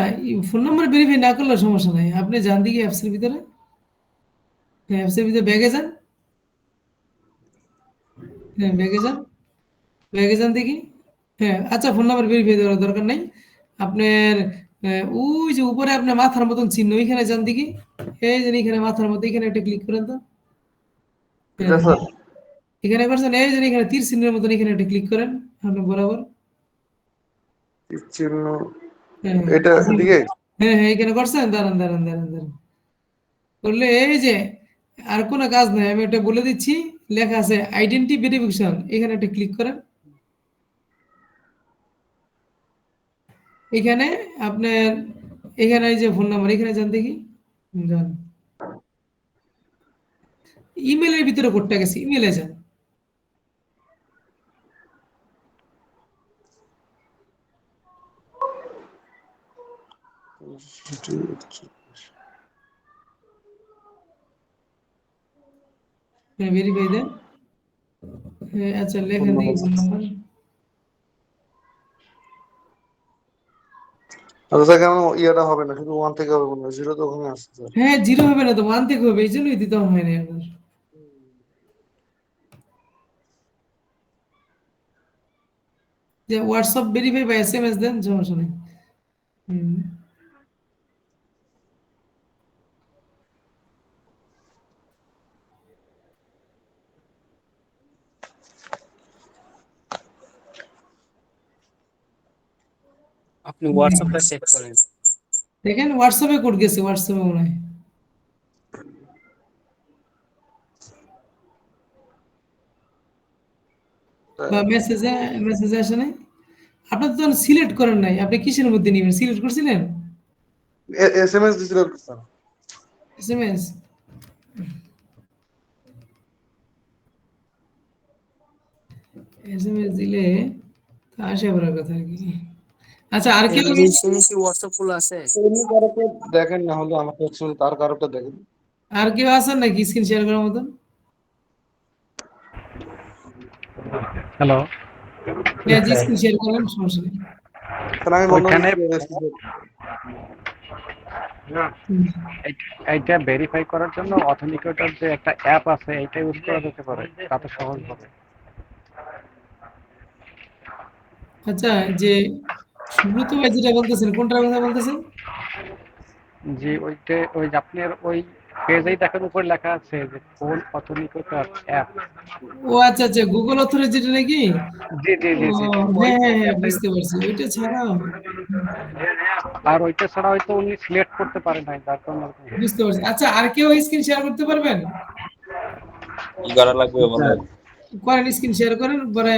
ফোন নাম্বার ভেরিফাই না করলে সমস্যা নাই, আপনি যান দিকে অ্যাপসের ভিতরে। হ্যাঁ, অ্যাপসের ভিতরে ব্যাগে যান। হ্যাঁ ব্যাগে যান, ব্যাগে যান দেখি। হ্যাঁ আচ্ছা, ফোন নাম্বার ভেরিফাই দেওয়ার দরকার নাই আপনার। ওই যে উপরে আপনার মাথার মতন চিহ্ন, ওইখানে যান দেখি। এই যে এখানে মাথার মতো, এখানে একটা ক্লিক করেন তো। এটা স্যার এখানে করছেন, এই যে এখানে তীর চিহ্নের মতন এখানে একটা ক্লিক করেন আপনি বরাবর। চিহ্ন হ্যাঁ এটা দিকে হ্যাঁ হ্যাঁ, এখানে করছেন, দাঁড়ান দাঁড়ান দাঁড়ান দাঁড়ান, করলে এই যে আর কোনো কাজ নাই, আমি এটা বলে দিচ্ছি, লেখা আছে আইডেন্টি ভেরিফিকেশন, এখানে একটা ক্লিক করেন। এখানে আপনার এখানে এই যে ফোন নাম্বার, এখানে যান দেখি, যান ইমেলের ভিতরে কোডটা গেছে, ইমেলে যান। হ্যাঁ ভেরিফাই দেন। হ্যাঁ আচ্ছা, লেখেন দেখি ফোন নাম্বার। আচ্ছা কেন ইয়াটা হবে না, শুধু 1 থেকে হবে না, 0 তো ওখানে আসছে স্যার। হ্যাঁ 0 হবে না তো, 1 থেকে হবে, এই জন্যই দিতে হয় না আপনার। যে হোয়াটসঅ্যাপ ভেরিফাই বা এসএমএস দেন, সমস্যা নেই। আপনি হোয়াটসঅ্যাপটা চেক করেন। দেখেন হোয়াটসঅ্যাপে কোড গেছে, হোয়াটসঅ্যাপে মনে হয়, বা মেসেজে মেসেজে আসে নাই। আপনি তো সিলেক্ট করেন নাই, আপনি কিসের মধ্যে নেবেন, সিলেক্ট করছিলেন এসএমএস দিছিল স্যার। এসএমএস? এসএমএস দিলে তা আসে বড় কথা আর কি। আচ্ছা আর কেউ এসএমএস হোয়াটসঅ্যাপ ফুল আছে? এমনি কারোকে দেখেন না হলে আমাকে একটু তার কারোটা দেখেন। আর কেউ আছেন নাকি স্ক্রিন শেয়ার করার মতন? হ্যালো, হ্যাঁ জি, স্ক্রিন শেয়ার করেন, সমস্যা নেই। তাহলে আমি ওইখানে হুম। এইটা ভেরিফাই করার জন্য অথেন্টিকেটর যে একটা অ্যাপ আছে, এইটা ইউজ করা যেতে পারে, তাতে সহজ হবে। আচ্ছা, যে সুব্রত ভাই যেটা বলতেছেন, কোনটার কথা বলতেছেন? যে ওইটা, ওই যে আপনার ওই পেজেই দেখেন উপরে লেখা আছে যে কোন অথেন্টিকেটর অ্যাপ। ও আচ্ছা আচ্ছা, গুগল অথরিটি যেটা নাকি? জি জি জি জি। হ্যাঁ হ্যাঁ হ্যাঁ, বুঝতে পারছি, ওইটা ছাড়াও আর ওইটা ছাড়া হয়তো উনি সিলেক্ট করতে পারে নাই, যার কারণে বুঝতে পারছি। আচ্ছা আর কেউ স্ক্রিন শেয়ার করতে পারবেন? কি করা লাগবে বলেন? করেন, স্ক্রিন শেয়ার করেন, পরে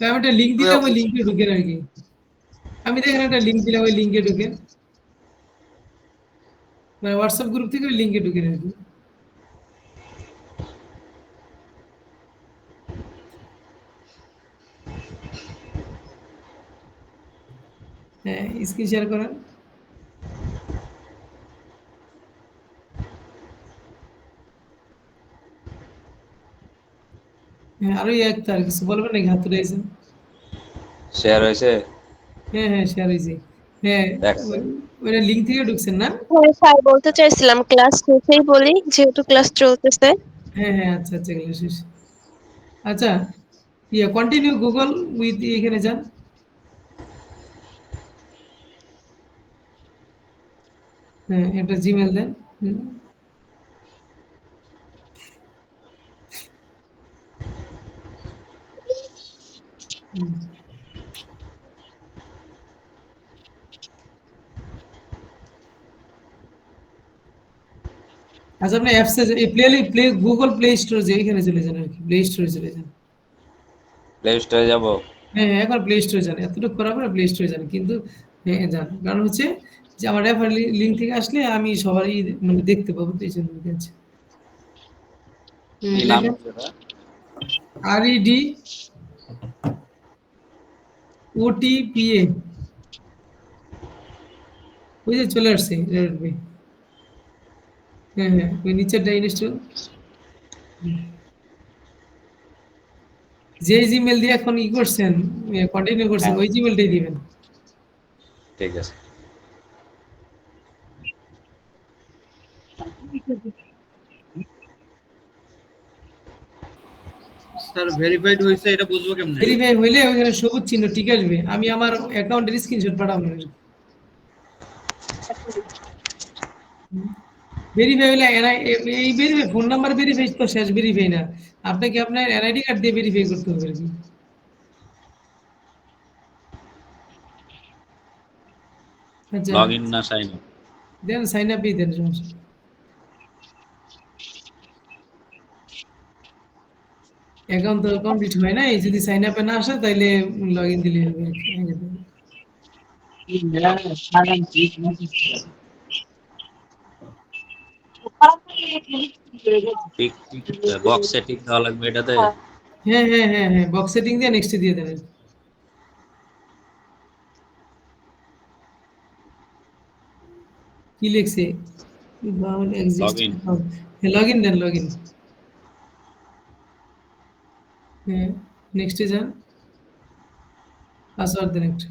আমি একটা লিঙ্ক দিলাম, ওই লিঙ্কে ঢুকেন আর কি। আমি দেখেন একটা লিঙ্ক দিলাম, ওই লিঙ্কে ঢুকেন, মানে হোয়াটসঅ্যাপ গ্রুপ থেকে ওই লিঙ্কে ঢুকেন আর কি। হ্যাঁ স্ক্রিন শেয়ার করেন। হ্যাঁ আরো একটা আর কিছু বলবেন নাকি, হাত রয়েছেন? শেয়ার হয়েছে? হ্যাঁ হ্যাঁ শেয়ার হয়েছে। হ্যাঁ ওইটা লিঙ্ক থেকে ঢুকছেন না? হ্যাঁ স্যার, বলতে চাইছিলাম ক্লাস শেষেই বলি, যেহেতু ক্লাস চলতেছে। হ্যাঁ হ্যাঁ আচ্ছা আচ্ছা, এগুলো শেষ। আচ্ছা কন্টিনিউ গুগল উইথ, এখানে যান। হ্যাঁ একটা জিমেল দেন। আচ্ছা আপনি অ্যাপসে প্লে গুগল প্লে স্টোর যে এখানে চলে যান আর কি, প্লে স্টোরে চলে যান। প্লে স্টোরে যাব? হ্যাঁ হ্যাঁ, একবার প্লে স্টোরে যান, এতটুকু করার পরে প্লে স্টোরে যান, কিন্তু হ্যাঁ যান, কারণ হচ্ছে যে আমার রেফার লিঙ্ক থেকে আসলে আমি সবারই মানে দেখতে পাবো, তো এই জন্য আছে। কি নাম এটা? RED OTPA, ওই যে চলে আসছে রেড ভাই। হ্যাঁ হ্যাঁ, ওই নিচেরটা ইনস্টল, যে জিমেল দিয়ে এখন ই করছেন, কন্টিনিউ করছেন, ওই জিমেলটাই দিবেন। ঠিক আছে। স্যার ভেরিফাইড হয়েছে, এটা বুঝবো কেমনে? ভেরিফাই হইলে ওখানে সবুজ চিহ্ন ঠিক আসবে, আমি আমার অ্যাকাউন্টের স্ক্রিনশট পাঠাবো। ভেরিফাই হলে এই ভেরিফাই ফোন নাম্বার ভেরিফাই তো শেষ ভেরিফাই না, আপনাকে আপনার এনআইডি কার্ড দিয়ে ভেরিফাই করতে হবে আর কি। আচ্ছা লগ ইন না সাইন আপ? দেন সাইন আপই দেন, সমস্যা নেই। অ্যাকাউন্ট তো কমপ্লিট হয় নাই, যদি সাইন আপে না আসে তাহলে লগ ইন দিলে হবে। টিক টিক বক্সে টিক দেওয়া লাগবে এটাতে। হ্যাঁ হ্যাঁ হ্যাঁ হ্যাঁ, বক্স সেটিং দিয়ে নেক্সট দিয়ে দেবেন। কি লিখছে? Login. লগ ইন দেন, লগ ইন। হ্যাঁ, নেক্সটে যান, পাসওয়ার্ড দেন একটা।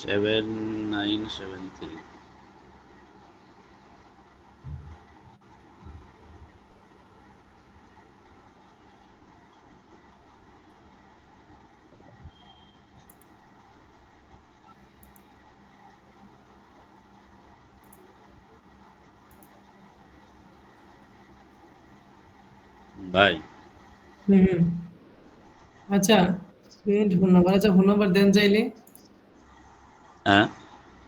সেভেন 973। ভাই হুম, আচ্ছা ফোন নাম্বার, আচ্ছা ফোন নাম্বার দেন চাইলে, হ্যাঁ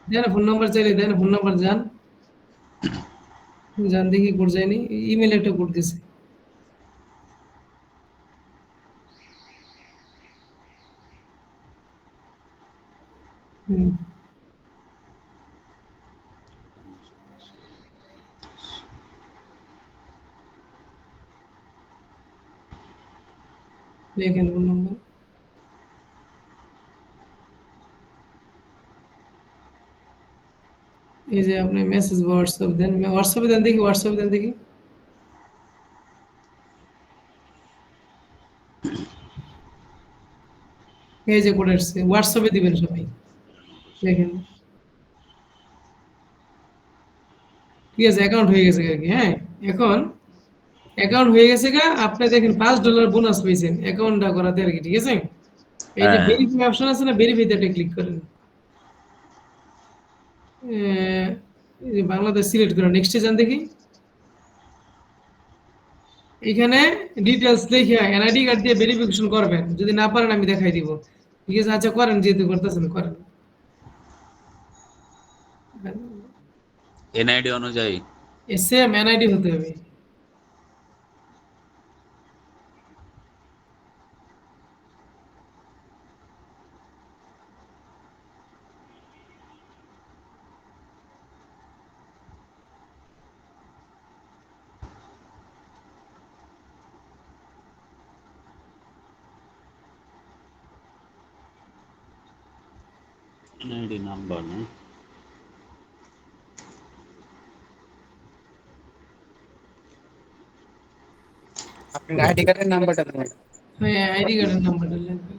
দেন ফোন নাম্বার চাইলে দেন, ফোন নাম্বার যান, যান দেখি কোড যায়নি, ইমেল একটা কোড দিছে। হুম, দেখেন ফোন নাম্বার। এই যে আপনি মেসেজ হোয়াটসঅ্যাপ দেন, হোয়াটসঅ্যাপে দেন দেখি, হোয়াটসঅ্যাপে দেন দেখি। এই যে কোড আসছে, হোয়াটসঅ্যাপে দিবেন সবাই, দেখেন। ঠিক আছে, অ্যাকাউন্ট হয়ে গেছে আর কি। হ্যাঁ, এখন অ্যাকাউন্ট হয়ে গেছে গা, আপনি দেখেন $5 বোনাস পেয়েছেন অ্যাকাউন্টটা করাতে আর কি। ঠিক আছে, এই যে হ্যাঁ ভেরিফাই অপশন আছে না, ভেরিফাইতে একটা ক্লিক করেন। এই যে বাংলাদেশ সিলেক্ট করেন, নেক্সটে যান দেখি। এখানে ডিটেলস লিখে এনআইডি কার্ড দিয়ে ভেরিফিকেশন করবেন, যদি না পারেন আমি দেখাই দিব। ঠিক আছে, আচ্ছা করেন, যেহেতু করতেছেন করেন। এনআইডি অনুযায়ী। সেম এনআইডি হতে হবে। এনআইডি নাম্বার না? আপনার আইডি কার্ডের নাম্বারটা দেন। হ্যাঁ, আইডি কার্ডের নাম্বারটা লাগবে।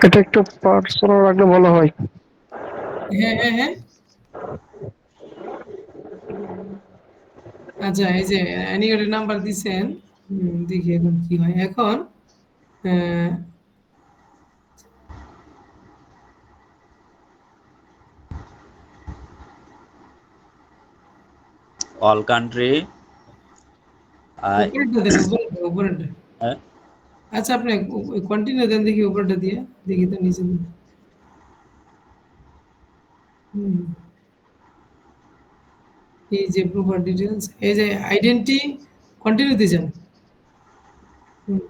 এটা একটু পার্সোনাল রাখলে ভালো হয়। হ্যাঁ হ্যাঁ হ্যাঁ, আচ্ছা এই যে আইডি কার্ডের নাম্বার দিছেন। দেখি এখন কি হয় এখন। আহ, অল কান্ট্রি। উপরেরটা দেন, উপরেরটা উপরেরটা। হ্যাঁ আচ্ছা আপনি কন্টিনিউ দেন দেখি, উপরেরটা দিয়ে দেখি তো নিচে দিন। হুম, এই যে প্রপার ডিটেলস, এই যে আইডেন্টি, কন্টিনিউ দিয়ে যান। হুম,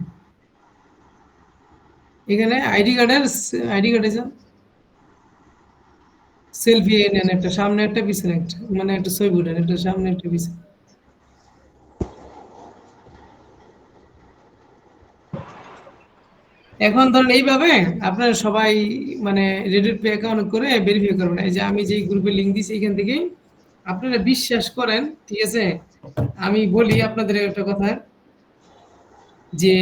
এখানে আইডি কার্ডে যান, সেলফি নেন একটা, সামনে একটা পিছনে একটা, মানে একটা ছবি উঠান, একটা সামনে একটা পিছনে। এখন ধরেন এইভাবে আপনারা সবাই মানে রেডিট পে অ্যাকাউন্ট করে ভেরিফাই করবেন। এই যে আমি যেই গ্রুপে লিংক দিছি এখান থেকেই আপনারা বিশ্বাস করেন, ঠিক আছে? আমি বলি আপনাদের একটা কথা, যে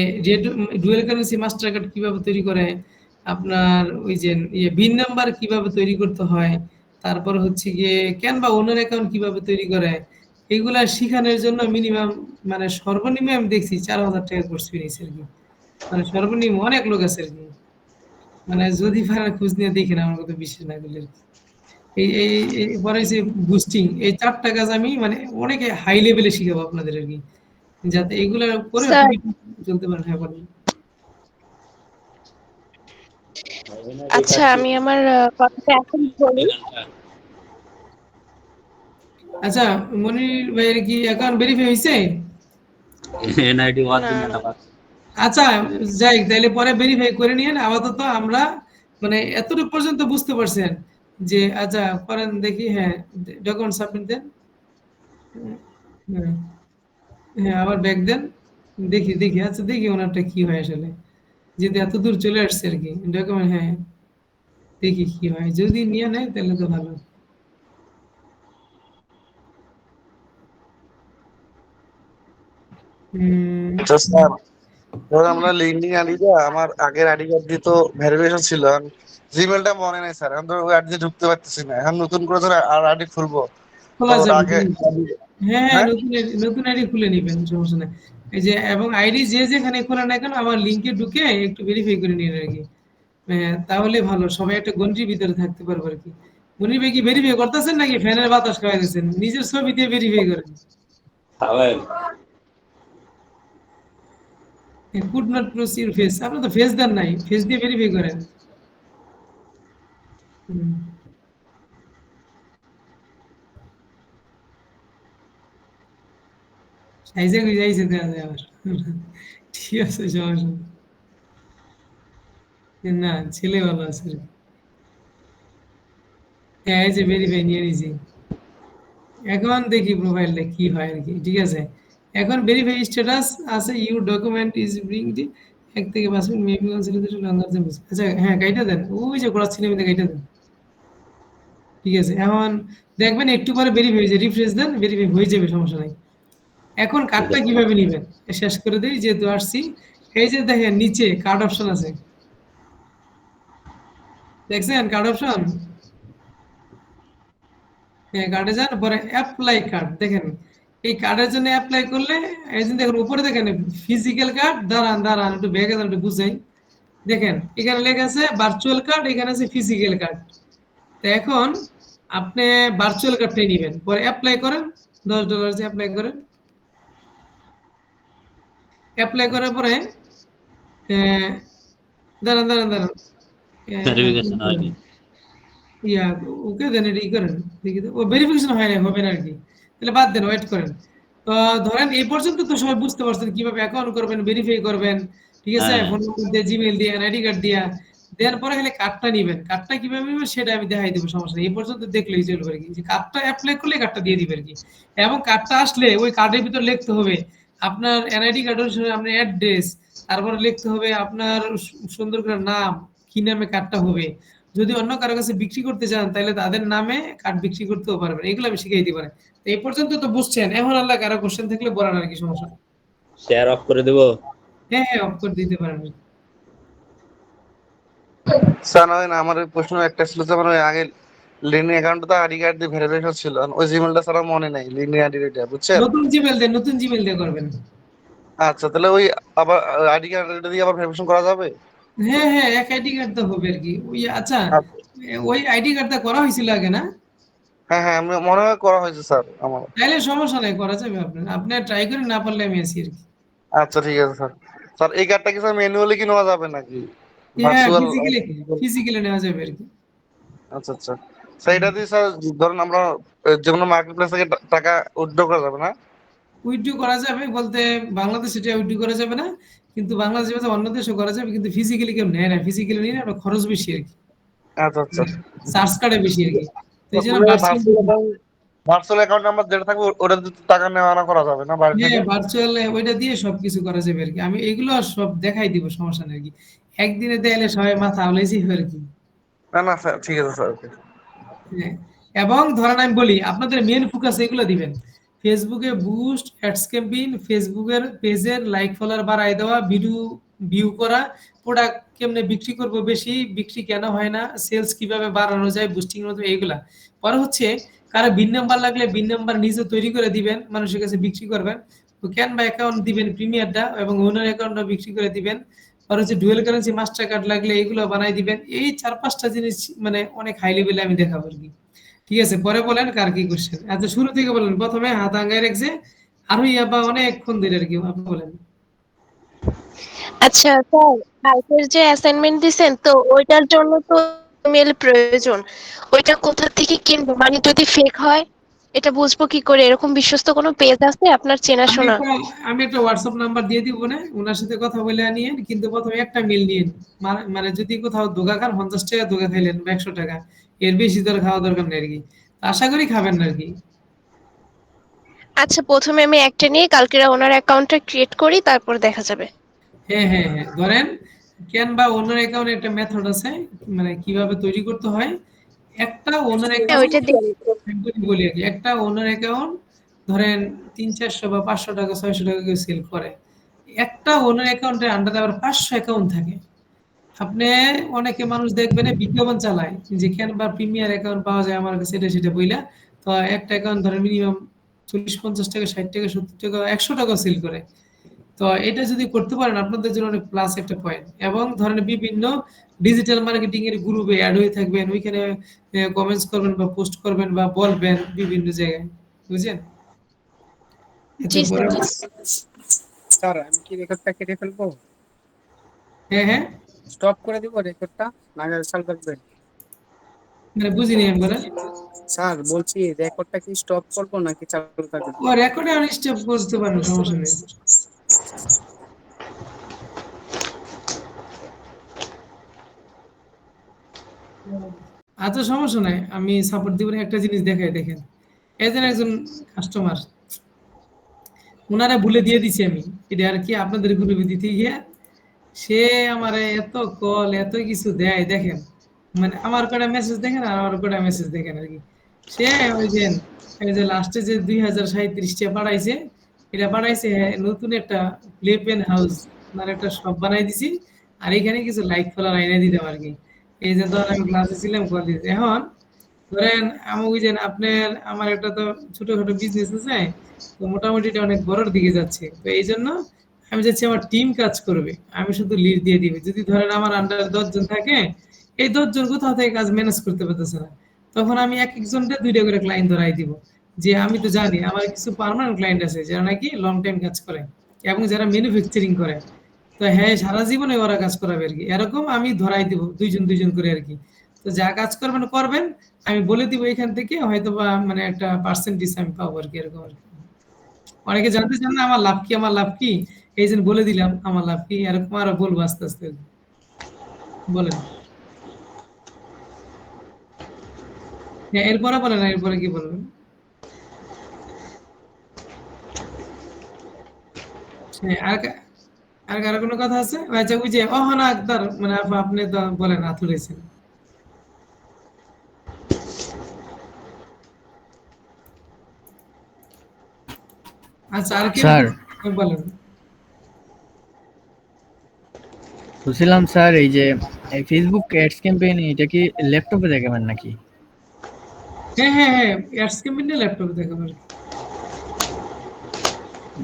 ডুয়াল কারেন্সি মাস্টার কার্ড কিভাবে তৈরি করে, আপনার ওই যে বিন নাম্বার কিভাবে তৈরি করতে হয়, তারপর হচ্ছে গিয়ে ক্যানভা ওনার অ্যাকাউন্ট কিভাবে তৈরি করে, এগুলা শিখানোর জন্য মিনিমাম মানে সর্বনিম্ন আমি দেখছি 4000 টাকা কোর্স ফি নিয়েছে আর কি। মানে সর্বনিম্ন অনেক লোক আছে আর কি। মানে যদি পারেন খোঁজ নিয়ে দেখেন, আমার কথা বিশ্বাস না করলে আর কি। এই পরে যে বুস্টিং, এই 4টা কাজ আমি মানে অনেকে হাই লেভেলে শিখাবো আপনাদের আর কি, যাতে এগুলো করে স্যার আপনি চলতে পারেন। হ্যাঁ বলেন। আচ্ছা আমি আমার কথাটা এখন বলি। আচ্ছা মনির ভাইয়ের কি অ্যাকাউন্ট ভেরিফাই হয়েছে? এনআইডি না ওয়ার্কিং না একটা পাচ্ছি। আচ্ছা যাই, তাহলে পরে ভেরিফাই করে নিয়েন। আপাতত আমরা মানে এতটুকু পর্যন্ত বুঝতে পারছেন যে আচ্ছা করেন দেখি। হ্যাঁ ডকুমেন্ট সাবমিট দেন। হ্যাঁ হ্যাঁ আবার ব্যাক দেন। দেখি দেখি আচ্ছা দেখি ওনারটা কি হয় আসলে, যদি এত দূর চলে আসছে আর কি ডকুমেন্ট। হ্যাঁ দেখি কি হয়, যদি নিয়ে নেয় তাহলে তো ভালো। আচ্ছা স্যার, ধর আমরা লিঙ্কডিন আইডিটা আমার আগের আইডি কার্ড দিয়ে তো ভেরিফিকেশন ছিল, জিমেলটা মনে নাই স্যার, এখন তো ওই আইডি দিয়ে ঢুকতে পারতেছি না। এখন নতুন করে ধর আর আইডি খুলবো তো খোলা ওটা যাবে। আগে হ্যাঁ হ্যাঁ হ্যাঁ নতুন আইডি খুলে নিবেন, সমস্যা নেই। এই যে এবং আইডি যে যেখানে খোলা না কেন আমার লিংকে ঢুকে একটু ভেরিফাই করে নিন আর কি। তাহলে ভালো, সবাই একটা গন্ডির ভিতরে থাকতে পারবে আর কি। মনির ভাই কি ভেরিফাই করতেছেন নাকি ফ্যানের বাতাস খাওয়া দিচ্ছেন? নিজের ছবি দিয়ে ভেরিফাই করেন। কুড নট প্রসিড ফেস, আপনার তো ফেস দেন নাই, ফেস দিয়ে ভেরিফাই করেন। হুম। সাইজে যাইছে দেখা যায় আবার। ঠিক আছে সমস্যা নেই। না ছেলে ভালো আছে। হ্যাঁ এই যে ভেরিফাই নিয়ে নিয়েছি। এখন দেখি প্রোফাইলটা কি হয় আর কি, ঠিক আছে? এখন ভেরিফাই স্ট্যাটাস আছে, you document is being the 1 থেকে 5 মিনিট মেবি কনসিডার লঙ্গার দেন। আচ্ছা হ্যাঁ কাইটা দেন, ওই যে করা ছিল কাইটা দেন। ঠিক আছে এখন দেখবেন একটু পরে ভেরিফাই হয়ে যায়, রিফ্রেশ দেন, ভেরিফাই হয়ে যাবে, সমস্যা নাই। এখন কার্ডটা কিভাবে নেবেন শেষ করে দেই যেহেতু আসছি। এই যে দেখেন নিচে কার্ড অপশন আছে, দেখছেন কার্ড অপশন? হ্যাঁ কার্ডে যান, পরে অ্যাপ্লাই কার্ড দেখেন। এই কার্ডের জন্য অ্যাপ্লাই করলে এই যে দেখেন উপরে দেখেন ফিজিক্যাল কার্ড, দাঁড়ান দাঁড়ান একটু ব্যাগে যান একটু বুঝাই। দেখেন এখানে লেখা আছে ভার্চুয়াল কার্ড, এখানে আছে ফিজিক্যাল কার্ড। তো এখন আপনি ভার্চুয়াল কার্ডটাই নেবেন, পরে অ্যাপ্লাই করেন, $10 দিয়ে অ্যাপ্লাই করেন। অ্যাপ্লাই করার পরে দাঁড়ান দাঁড়ান দাঁড়ান ভেরিফিকেশন হয়নি। ইয়া ওকে দেন এটা ই করেন, দেখি তো ও ভেরিফিকেশন হয় না, হবে না আর কি। তাহলে বাদ দেন, ওয়েট করেন। তো ধরেন এই পর্যন্ত তো সবাই বুঝতে পারছেন কিভাবে অ্যাকাউন্ট করবেন, ভেরিফাই করবেন, ঠিক আছে? হ্যাঁ ফোন নম্বর দিয়ে, জিমেইল দিয়ে, আইডি কার্ড দিয়া দেওয়ার পরে খালি কার্ডটা নেবেন। কার্ডটা কিভাবে নেবেন সেটা আমি দেখাই দেবো, সমস্যা নেই। এই পর্যন্ত দেখলেই চলবে আর কি, যে কার্ডটা অ্যাপ্লাই করলে কার্ডটা দিয়ে দিবে আর কি। এবং কার্ডটা আসলে ওই কার্ডের ভিতর লিখতে হবে আপনার এনআইডি কার্ডের সঙ্গে আপনার অ্যাড্রেস, তারপরে লিখতে হবে আপনার সুন্দর করে নাম, কি নামে কার্ডটা হবে। যদি অন্য কারো কাছে বিক্রি করতে চান তাহলে তাদের নামে কার্ড বিক্রি করতেও পারবেন, এগুলো আমি শিখিয়ে দিতে পারি। তো এই পর্যন্ত তো বুঝছেন, এখন আল্লাহ কারো কোশ্চেন থাকলে বলেন আর কি, সমস্যা নেই। শেয়ার অফ করে দেব। হ্যাঁ হ্যাঁ অফ করে দিতে পারেন। স্যার না আমার ওই প্রশ্ন একটা ছিল যে আমার ওই আগে লিঙ্কডিন অ্যাকাউন্টে তো আইডি কার্ড দিয়ে ভেরিফিকেশন ছিল, ওই জিমেলটা স্যার আমার মনে নাই, লিঙ্কডিন আইডিটা বুঝছেন? নতুন জিমেল দেন, নতুন জিমেল দিয়ে করবেন। আচ্ছা তাহলে ওই আবার আইডি কার্ড দিয়ে আবার ভেরিফিকেশন করা যাবে? হ্যাঁ হ্যাঁ এক আইডি কার্ড তো হবে আর কি। ওই আচ্ছা ওই আইডি কার্ডটা করা হয়েছিল আগে না? হ্যাঁ হ্যাঁ আমি মনে হয় করা হয়েছে স্যার আমার। তাহলে সমস্যা নাই, করা যাবে। আপনি ট্রাই করেন, না পারলে আমি আছি আর কি। আচ্ছা ঠিক আছে স্যার। স্যার এই কার্ডটা কি স্যার ম্যানুয়ালি কি নেওয়া যাবে নাকি হ্যাঁ ভার্চুয়াল? ফিজিক্যালি নেওয়া যাবে আর কি। আচ্ছা আচ্ছা স্যার এটা দিয়ে স্যার ধরুন আমরা যে কোনো মার্কেট প্লেস থেকে টাকা উইথড্র করা যাবে না? উইথড্র করা যাবে বলতে বাংলাদেশে এটা উইথড্র করা যাবে না, কিন্তু বাংলাদেশে অন্য দেশে করা যাবে, কিন্তু ফিজিক্যালি কেউ নেয় না। ফিজিক্যালি নিলে খরচ বেশি আর কি, আচ্ছা আচ্ছা চার্জ কাটে বেশি আর কি। তো এই জন্য ভার্চুয়াল অ্যাকাউন্ট নাম্বার যেটা থাকবে ওটা দিয়ে টাকা নেওয়া আনা করা যাবে না বাড়ি থেকে? হ্যাঁ, ভার্চুয়াল ওইটা দিয়ে সবকিছু করা যাবে আর কি। আমি এগুলো সব দেখাই দিব, সমস্যা নেই আর কি। একদিনে দেয়ালে সবাই মাথা আউলাইছি আর কি। না না স্যার, ঠিক আছে স্যার, ওকে। হ্যাঁ, এবং ধরেন আমি বলি আপনাদের মেন ফোকাস এগুলো দিবেন। ফেসবুকে বুস্ট, অ্যাডস ক্যাম্পেইন, ফেসবুকের পেজের লাইক ফলোয়ার বাড়ায় দেওয়া, ভিডিও ভিউ করা, প্রোডাক্ট কেমনে বিক্রি করব বেশি, বিক্রি কেন হয় না, সেলস কিভাবে বাড়ানো যায়, বুস্টিং মতো এইগুলা। পরে হচ্ছে কারো বিন নাম্বার লাগলে বিন নাম্বার নিজে তৈরি করে দিবেন, মানুষের কাছে বিক্রি করবেন। তো ক্যানভা অ্যাকাউন্ট দিবেন প্রিমিয়ারটা, এবং ওনার অ্যাকাউন্টটা বিক্রি করে দিবেন। আর হচ্ছে ডুয়েল কারেন্সি মাস্টার কার্ড লাগলে এইগুলো বানাই দিবেন। এই 4-5টা জিনিস মানে অনেক হাই লেভেলে আমি দেখাবো আর কি। ঠিক আছে, পরে বলেন কার কি কোশ্চেন। আচ্ছা, শুরু থেকে বলেন। প্রথমে হাত আঙ্গায় রেখেছে আর হইয়া বা অনেকক্ষণ ধরে আর কি, আপনি বলেন। আচ্ছা স্যার, কালকের যে অ্যাসাইনমেন্ট দিছেন তো ওইটার জন্য তো ইমেল প্রয়োজন, ওইটা কোথা থেকে কিনবো? মানে যদি ফেক হয় এটা বুঝবো কি করে? এরকম বিশ্বস্ত কোনো পেজ আছে আপনার চেনাশোনা? আমি একটা হোয়াটসঅ্যাপ নাম্বার দিয়ে দিব না, ওনার সাথে কথা বলে নিয়েন, কিন্তু প্রথমে একটা মিল নিন। মানে যদি কোথাও ধোকা খান, 50 টাকা ধোকা খাইলেন বা 100 টাকা, এর বেশি তো খাওয়া দরকার নেই আর কি। আশা করি খাবেন না আর কি। আচ্ছা, প্রথমে আমি একটা নিয়ে কালকে ওনার অ্যাকাউন্টটা ক্রিয়েট করি, তারপর দেখা যাবে। হ্যাঁ হ্যাঁ হ্যাঁ, ধরেন ক্যানভা ওনার অ্যাকাউন্ট একটা মেথড আছে, মানে কিভাবে তৈরি করতে হয়। একটা ওনার অ্যাকাউন্ট ওইটা দিয়ে বলি আর কি, একটা ওনার অ্যাকাউন্ট ধরেন 300-400 বা 500 টাকা 600 টাকা কেউ সেল করে। একটা ওনার অ্যাকাউন্টের আন্ডারে আবার 500 অ্যাকাউন্ট থাকে। আপনি অনেকে মানুষ দেখবেন বিজ্ঞাপন চালায় যে ক্যানভা প্রিমিয়ার অ্যাকাউন্ট পাওয়া যায় আমার কাছে, এটা সেটা বইলা। তো একটা অ্যাকাউন্ট ধরেন মিনিমাম 40-50 টাকা 60 টাকা 70 টাকা 100 টাকা সেল করে। তো এটা যদি করতে পারেন আপনাদের জন্য অনেক প্লাস একটা পয়েন্ট। এবং ধরেন বিভিন্ন ডিজিটাল মার্কেটিং এর গ্রুপে অ্যাড হয়ে থাকবেন, ওইখানে কমেন্টস করবেন বা পোস্ট করবেন বা বলবেন বিভিন্ন জায়গায়, বুঝছেন? জি স্যার। স্যার আমি কি রেকর্ডটা কেটে ফেলবো? হ্যাঁ হ্যাঁ, স্টপ করে দিব রেকর্ডটা, না চালু থাকবে? মানে বুঝিনি আমি বলেন। স্যার বলছি রেকর্ডটা কি স্টপ করবো নাকি চালু থাকবে? ও রেকর্ডে আনস্টপ করতে পারেন, সমস্যা নেই। আচ্ছা, সমস্যা নাই, আমি সাপোর্ট দিব। একটা জিনিস দেখাই, দেখেন। একজন কাস্টমার, ওনারা ভুলে দিয়ে দিছি আমি, এটা আর কি আপনাদের গ্রুপে দিতে গিয়ে সে আমারে এত কল এত কিছু দেয়, দেখেন। মানে আমার কটা মেসেজ দেখেন আর আমার কটা মেসেজ দেখেন আর কি। সে ওই যে লাস্টে যে 2037 টা পাঠাইছে, এটা পাঠাইছে নতুন একটা প্লে পেন হাউস, মানে একটা শপ বানাই দিছি, আর এখানে কিছু লাইক ফলোয়ার আইনে দিতাম আর কি। এই যে ধর আমি ক্লাসে ছিলাম, কল দিয়েছি। এখন ধরেন আমি বুঝেন আপনার আমার একটা তো ছোটখাটো বিজনেস আছে, তো মোটামুটি এটা অনেক বড়র দিকে যাচ্ছে। তো এই জন্য আমি যাচ্ছি আমার টিম কাজ করবে, আমি শুধু লিড দিয়ে দিবে। যদি ধরেন আমার আন্ডার 10 জন থাকে, এই 10 জন কোথাও থেকে কাজ ম্যানেজ করতে পারতেছে না, তখন আমি এক একজনকে 2টা করে ক্লায়েন্ট ধরাই দিব। যে আমি তো জানি আমার কিছু পার্মানেন্ট ক্লায়েন্ট আছে যারা নাকি লং টাইম কাজ করে এবং যারা ম্যানুফ্যাকচারিং করে। তো হ্যাঁ, সারা জীবনে ওরা কাজ করাবে আর কি, এরকম আমি ধরাই দিব 2 জন করে আর কি। তো যা কাজ করবেন করবেন, আমি বলে দিব এখান থেকে হয়তো বা মানে একটা পার্সেন্টেজ আমি পাবো আর কি, এরকম আর কি। অনেকে জানতে চান না আমার লাভ কি, আমার লাভ কি, এই জন্য বলে দিলাম আমার লাভ কি, এরকম আরো বলবো আস্তে আস্তে। বলেন। হ্যাঁ, এরপরে বলেন, এরপরে কি বলবেন? হ্যাঁ, আর কারো কোনো কথা আছে? আচ্ছা, ওই যে অহনা আক্তার, মানে আপনি তো বলেন হাত তুলেছেন। আচ্ছা, আর কি স্যার বলেন। বুঝছিলাম স্যার, এই যে ফেসবুক অ্যাডস ক্যাম্পেইন এটা কি ল্যাপটপে দেখাবেন নাকি? হ্যাঁ হ্যাঁ হ্যাঁ, অ্যাডস ক্যাম্পেইনে ল্যাপটপে দেখাবো।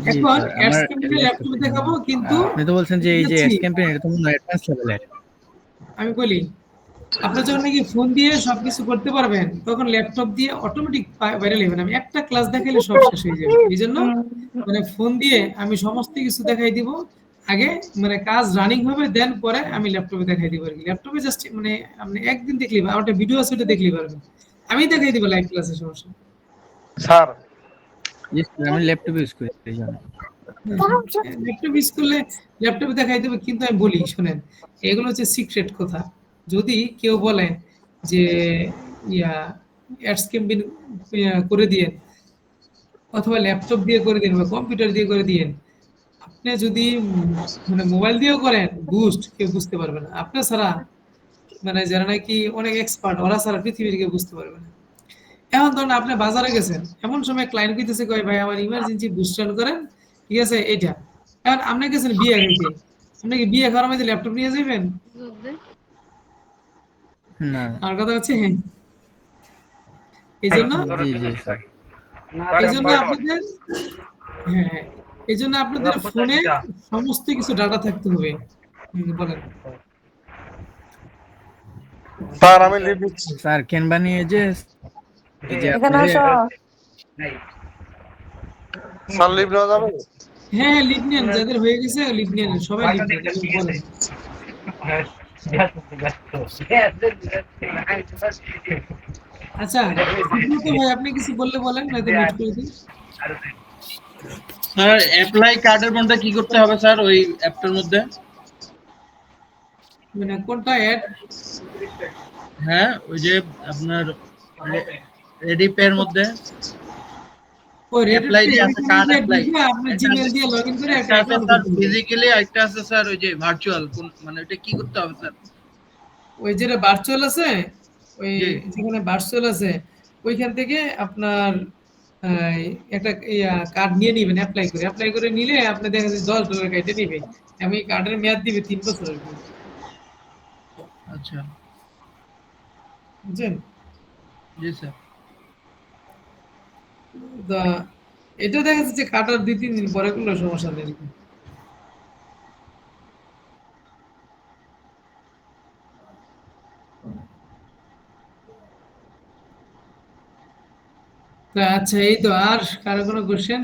জি এখন স্যার, অ্যাডস আমার ক্যাম্পেইনে ল্যাপটপে দেখাবো, কিন্তু আপনি তো বলছেন যে এই যে অ্যাডস ক্যাম্পেইন এটা তো মনে হয় অ্যাডভান্স লেভেলের। আমি বলি, আপনি যখন নাকি ফোন দিয়ে সবকিছু করতে পারবেন, তখন ল্যাপটপ দিয়ে অটোমেটিক ভাইরাল হবেন। আমি একটা ক্লাস দেখাইলে সব শেষ হয়ে যাবে। এই জন্য মানে ফোন দিয়ে আমি সমস্ত কিছু দেখাই দিব আগে, মানে কাজ রানিং হবে, দেন পরে আমি ল্যাপটপে দেখাই দিব আর কি। ল্যাপটপে জাস্ট মানে আপনি একদিন দেখলেই, আমার একটা ভিডিও আছে ওটা দেখলেই পারবেন, আমি দেখাই দিব লাইভ ক্লাসে, সমস্যা। স্যার জি স্যার, আমি ল্যাপটপ ইউজ করি এই জন্য। ল্যাপটপ ইউজ করলে ল্যাপটপে দেখাই দেবে, কিন্তু আমি বলি শুনেন, এগুলো হচ্ছে সিক্রেট কথা। যদি কেউ বলে যে ইয়া অ্যাডস ক্যাম্পেইন করে দিয়েন অথবা ল্যাপটপ দিয়ে করে দিন বা কম্পিউটার দিয়ে করে দিয়েন, আপনি যদি মানে মোবাইল দিয়েও করেন বুস্ট কেউ বুঝতে পারবে না আপনার ছাড়া, মানে যারা নাকি অনেক এক্সপার্ট ওরা ছাড়া পৃথিবীর কেউ বুঝতে পারবে না। এখন ধরুন আপনি বাজারে গেছেন, এমন সময় ক্লায়েন্ট কইতেছে কয় ভাই আমার ইমার্জেন্সি বুস্ট রান করেন, ঠিক আছে এটা। এখন আপনি গেছেন বিয়ে খাইতে, আপনি কি বিয়ে খাওয়ার মধ্যে ল্যাপটপ নিয়ে যাবেন? না আমার কথা হচ্ছে হ্যাঁ, এই জন্য জি জি স্যার আপনাদের হ্যাঁ, এই জন্য আপনাদের ফোনে সমস্ত কিছু ডাটা থাকতে হবে। বলেন স্যার আমি লিভ দিচ্ছি। স্যার ক্যানভানি এই যে এখানে আসো। স্যার লিভ নেওয়া যাবে? হ্যাঁ হ্যাঁ লিভ নেন, যাদের হয়ে গেছে লিভ নেন, সবাই লিভ নেন বলেন। আচ্ছা সুব্রত ভাই আপনি কিছু বললে বলেন, নয়তো মিট করে দিন। স্যার অ্যাপ্লাই কার্ডের মধ্যে কি করতে হবে স্যার ওই অ্যাপটার মধ্যে? মানে কোনটা অ্যাড? হ্যাঁ ওই যে আপনার রেডি পের মধ্যে ওই অ্যাপ্লাই যে আছে কার্ড অ্যাপ্লাই আপনি জিমেইল দিয়ে লগইন করে একটা স্যার অ্যাকাউন্ট করতে হবে। ফিজিক্যালি একটা আছে স্যার ওই যে ভার্চুয়াল মানে ওটা কি করতে হবে স্যার? ওই যেটা ভার্চুয়াল আছে, ওই যেখানে ভার্চুয়াল আছে ওইখান থেকে আপনার একটা কার্ড নিয়ে নেবেন, অ্যাপ্লাই করে নিলে আপনি দেখা যাচ্ছে $10 কেটে নেবে, এবং এই কার্ডের মেয়াদ দিবে 3 বছরের। আচ্ছা বুঝছেন? জি স্যার। তো এটা দেখা যাচ্ছে কাটার 2-3 দিন পরে কোনো সমস্যা নেই। তো আচ্ছা এই তো, আর কারো কোনো কোশ্চেন?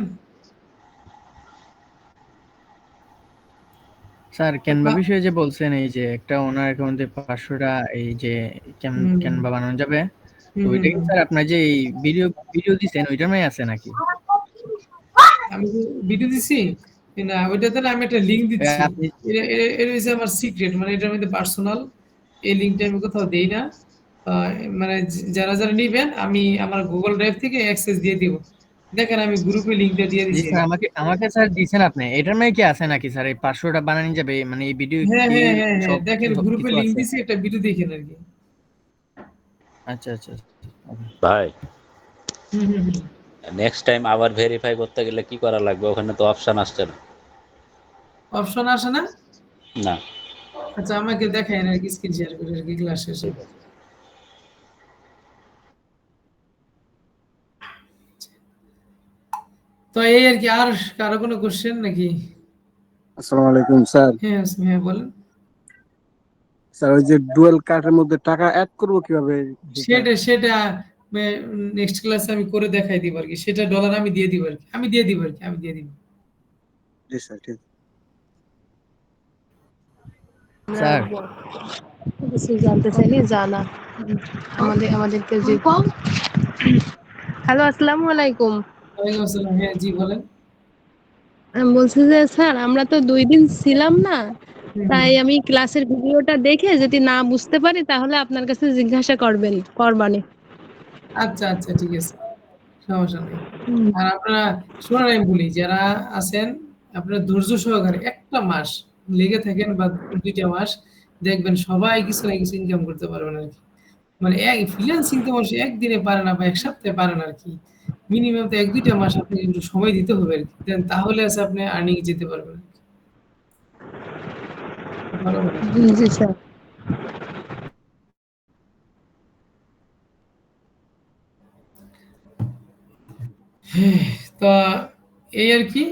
স্যার ক্যানভা বিষয়ে যে বলছেন এই যে একটা ওনার অ্যাকাউন্টে 500টা এই যে ক্যানভা বানানো যাবে, তো ওইটা কি স্যার আপনার যে এই ভিডিও দিছেন ওইটার মধ্যে আছে নাকি? আমি ভিডিও দিছি না, ওইটাতে না আমি একটা লিংক দিচ্ছি, আপনি এটা হচ্ছে আমার সিক্রেট, মানে এটার মধ্যে পার্সোনাল, এই লিংকটা আমি কোথাও দেই না। মানে যারা যারা নেবেন আমি আমার গুগল ড্রাইভ থেকে অ্যাক্সেস দিয়ে দিব, দেখেন আমি গ্রুপে লিংকটা দিয়ে জি দিছি। স্যার আমাকে স্যার দিছেন আপনি, এটার মধ্যে কি আছে নাকি স্যার এই 500টা বানানো যাবে মানে এই ভিডিও হ্যাঁ কি হ্যাঁ হ্যাঁ হ্যাঁ সব দেখেন গ্রুপে কিছু লিংক আছে? দিছি, একটা ভিডিও দেখেন আর কি। আচ্ছা আচ্ছা ভাই হুম। নেক্সট টাইম আবার ভেরিফাই করতে গেলে কি করা লাগবে? ওখানে তো অপশন আসছে না। অপশন আসে না? না আচ্ছা আমাকে দেখায় আর কি, স্ক্রিন শেয়ার করে আর কি ক্লাস শেষে। তো এই আর কি, আর কারো কোনো কোশ্চেন নাকি? আসসালামু আলাইকুম স্যার। হ্যাঁ হ্যাঁ বলেন। স্যার ওই যে ডুয়াল কার্ডের মধ্যে টাকা অ্যাড করব কিভাবে? সেটা নেক্সট ক্লাসে আমি করে দেখাই দিব আর কি, সেটা ডলার আমি দিয়ে দিব আর কি, আমি দিয়ে দিব। জি স্যার ঠিক। স্যার কিছু জানতে চাইলে জানা আমাদেরকে যে হ্যালো আসসালামু আলাইকুম। ওয়ালাইকুম আসসালাম, হ্যাঁ জি বলেন। আমি বলছি যে স্যার আমরা তো 2 দিন ছিলাম না, তাই আমি ক্লাসের ভিডিওটা দেখে যদি না বুঝতে পারি তাহলে আপনার কাছে জিজ্ঞাসা করবানি। আচ্ছা আচ্ছা ঠিক আছে, সমস্যা নেই। আর আপনারা শোনেন আমি বলি, যারা আছেন আপনারা ধৈর্য সহকারে একটা মাস লেগে থাকেন বা 2টা মাস, দেখবেন সবাই কিছু না কিছু ইনকাম করতে পারবেন আর কি। মানে ফ্রিল্যান্সিং তো মানুষ একদিনে পারে না বা এক সপ্তাহে পারে না আর কি, মিনিমাম তো 1-2টা মাস আপনাকে একটু সময় দিতে হবে আর কি, তাহলে আছে আপনি আর্নিং যেতে পারবেন। ভালো হবে। জি স্যার। হ্যাঁ, তো এই আর কি।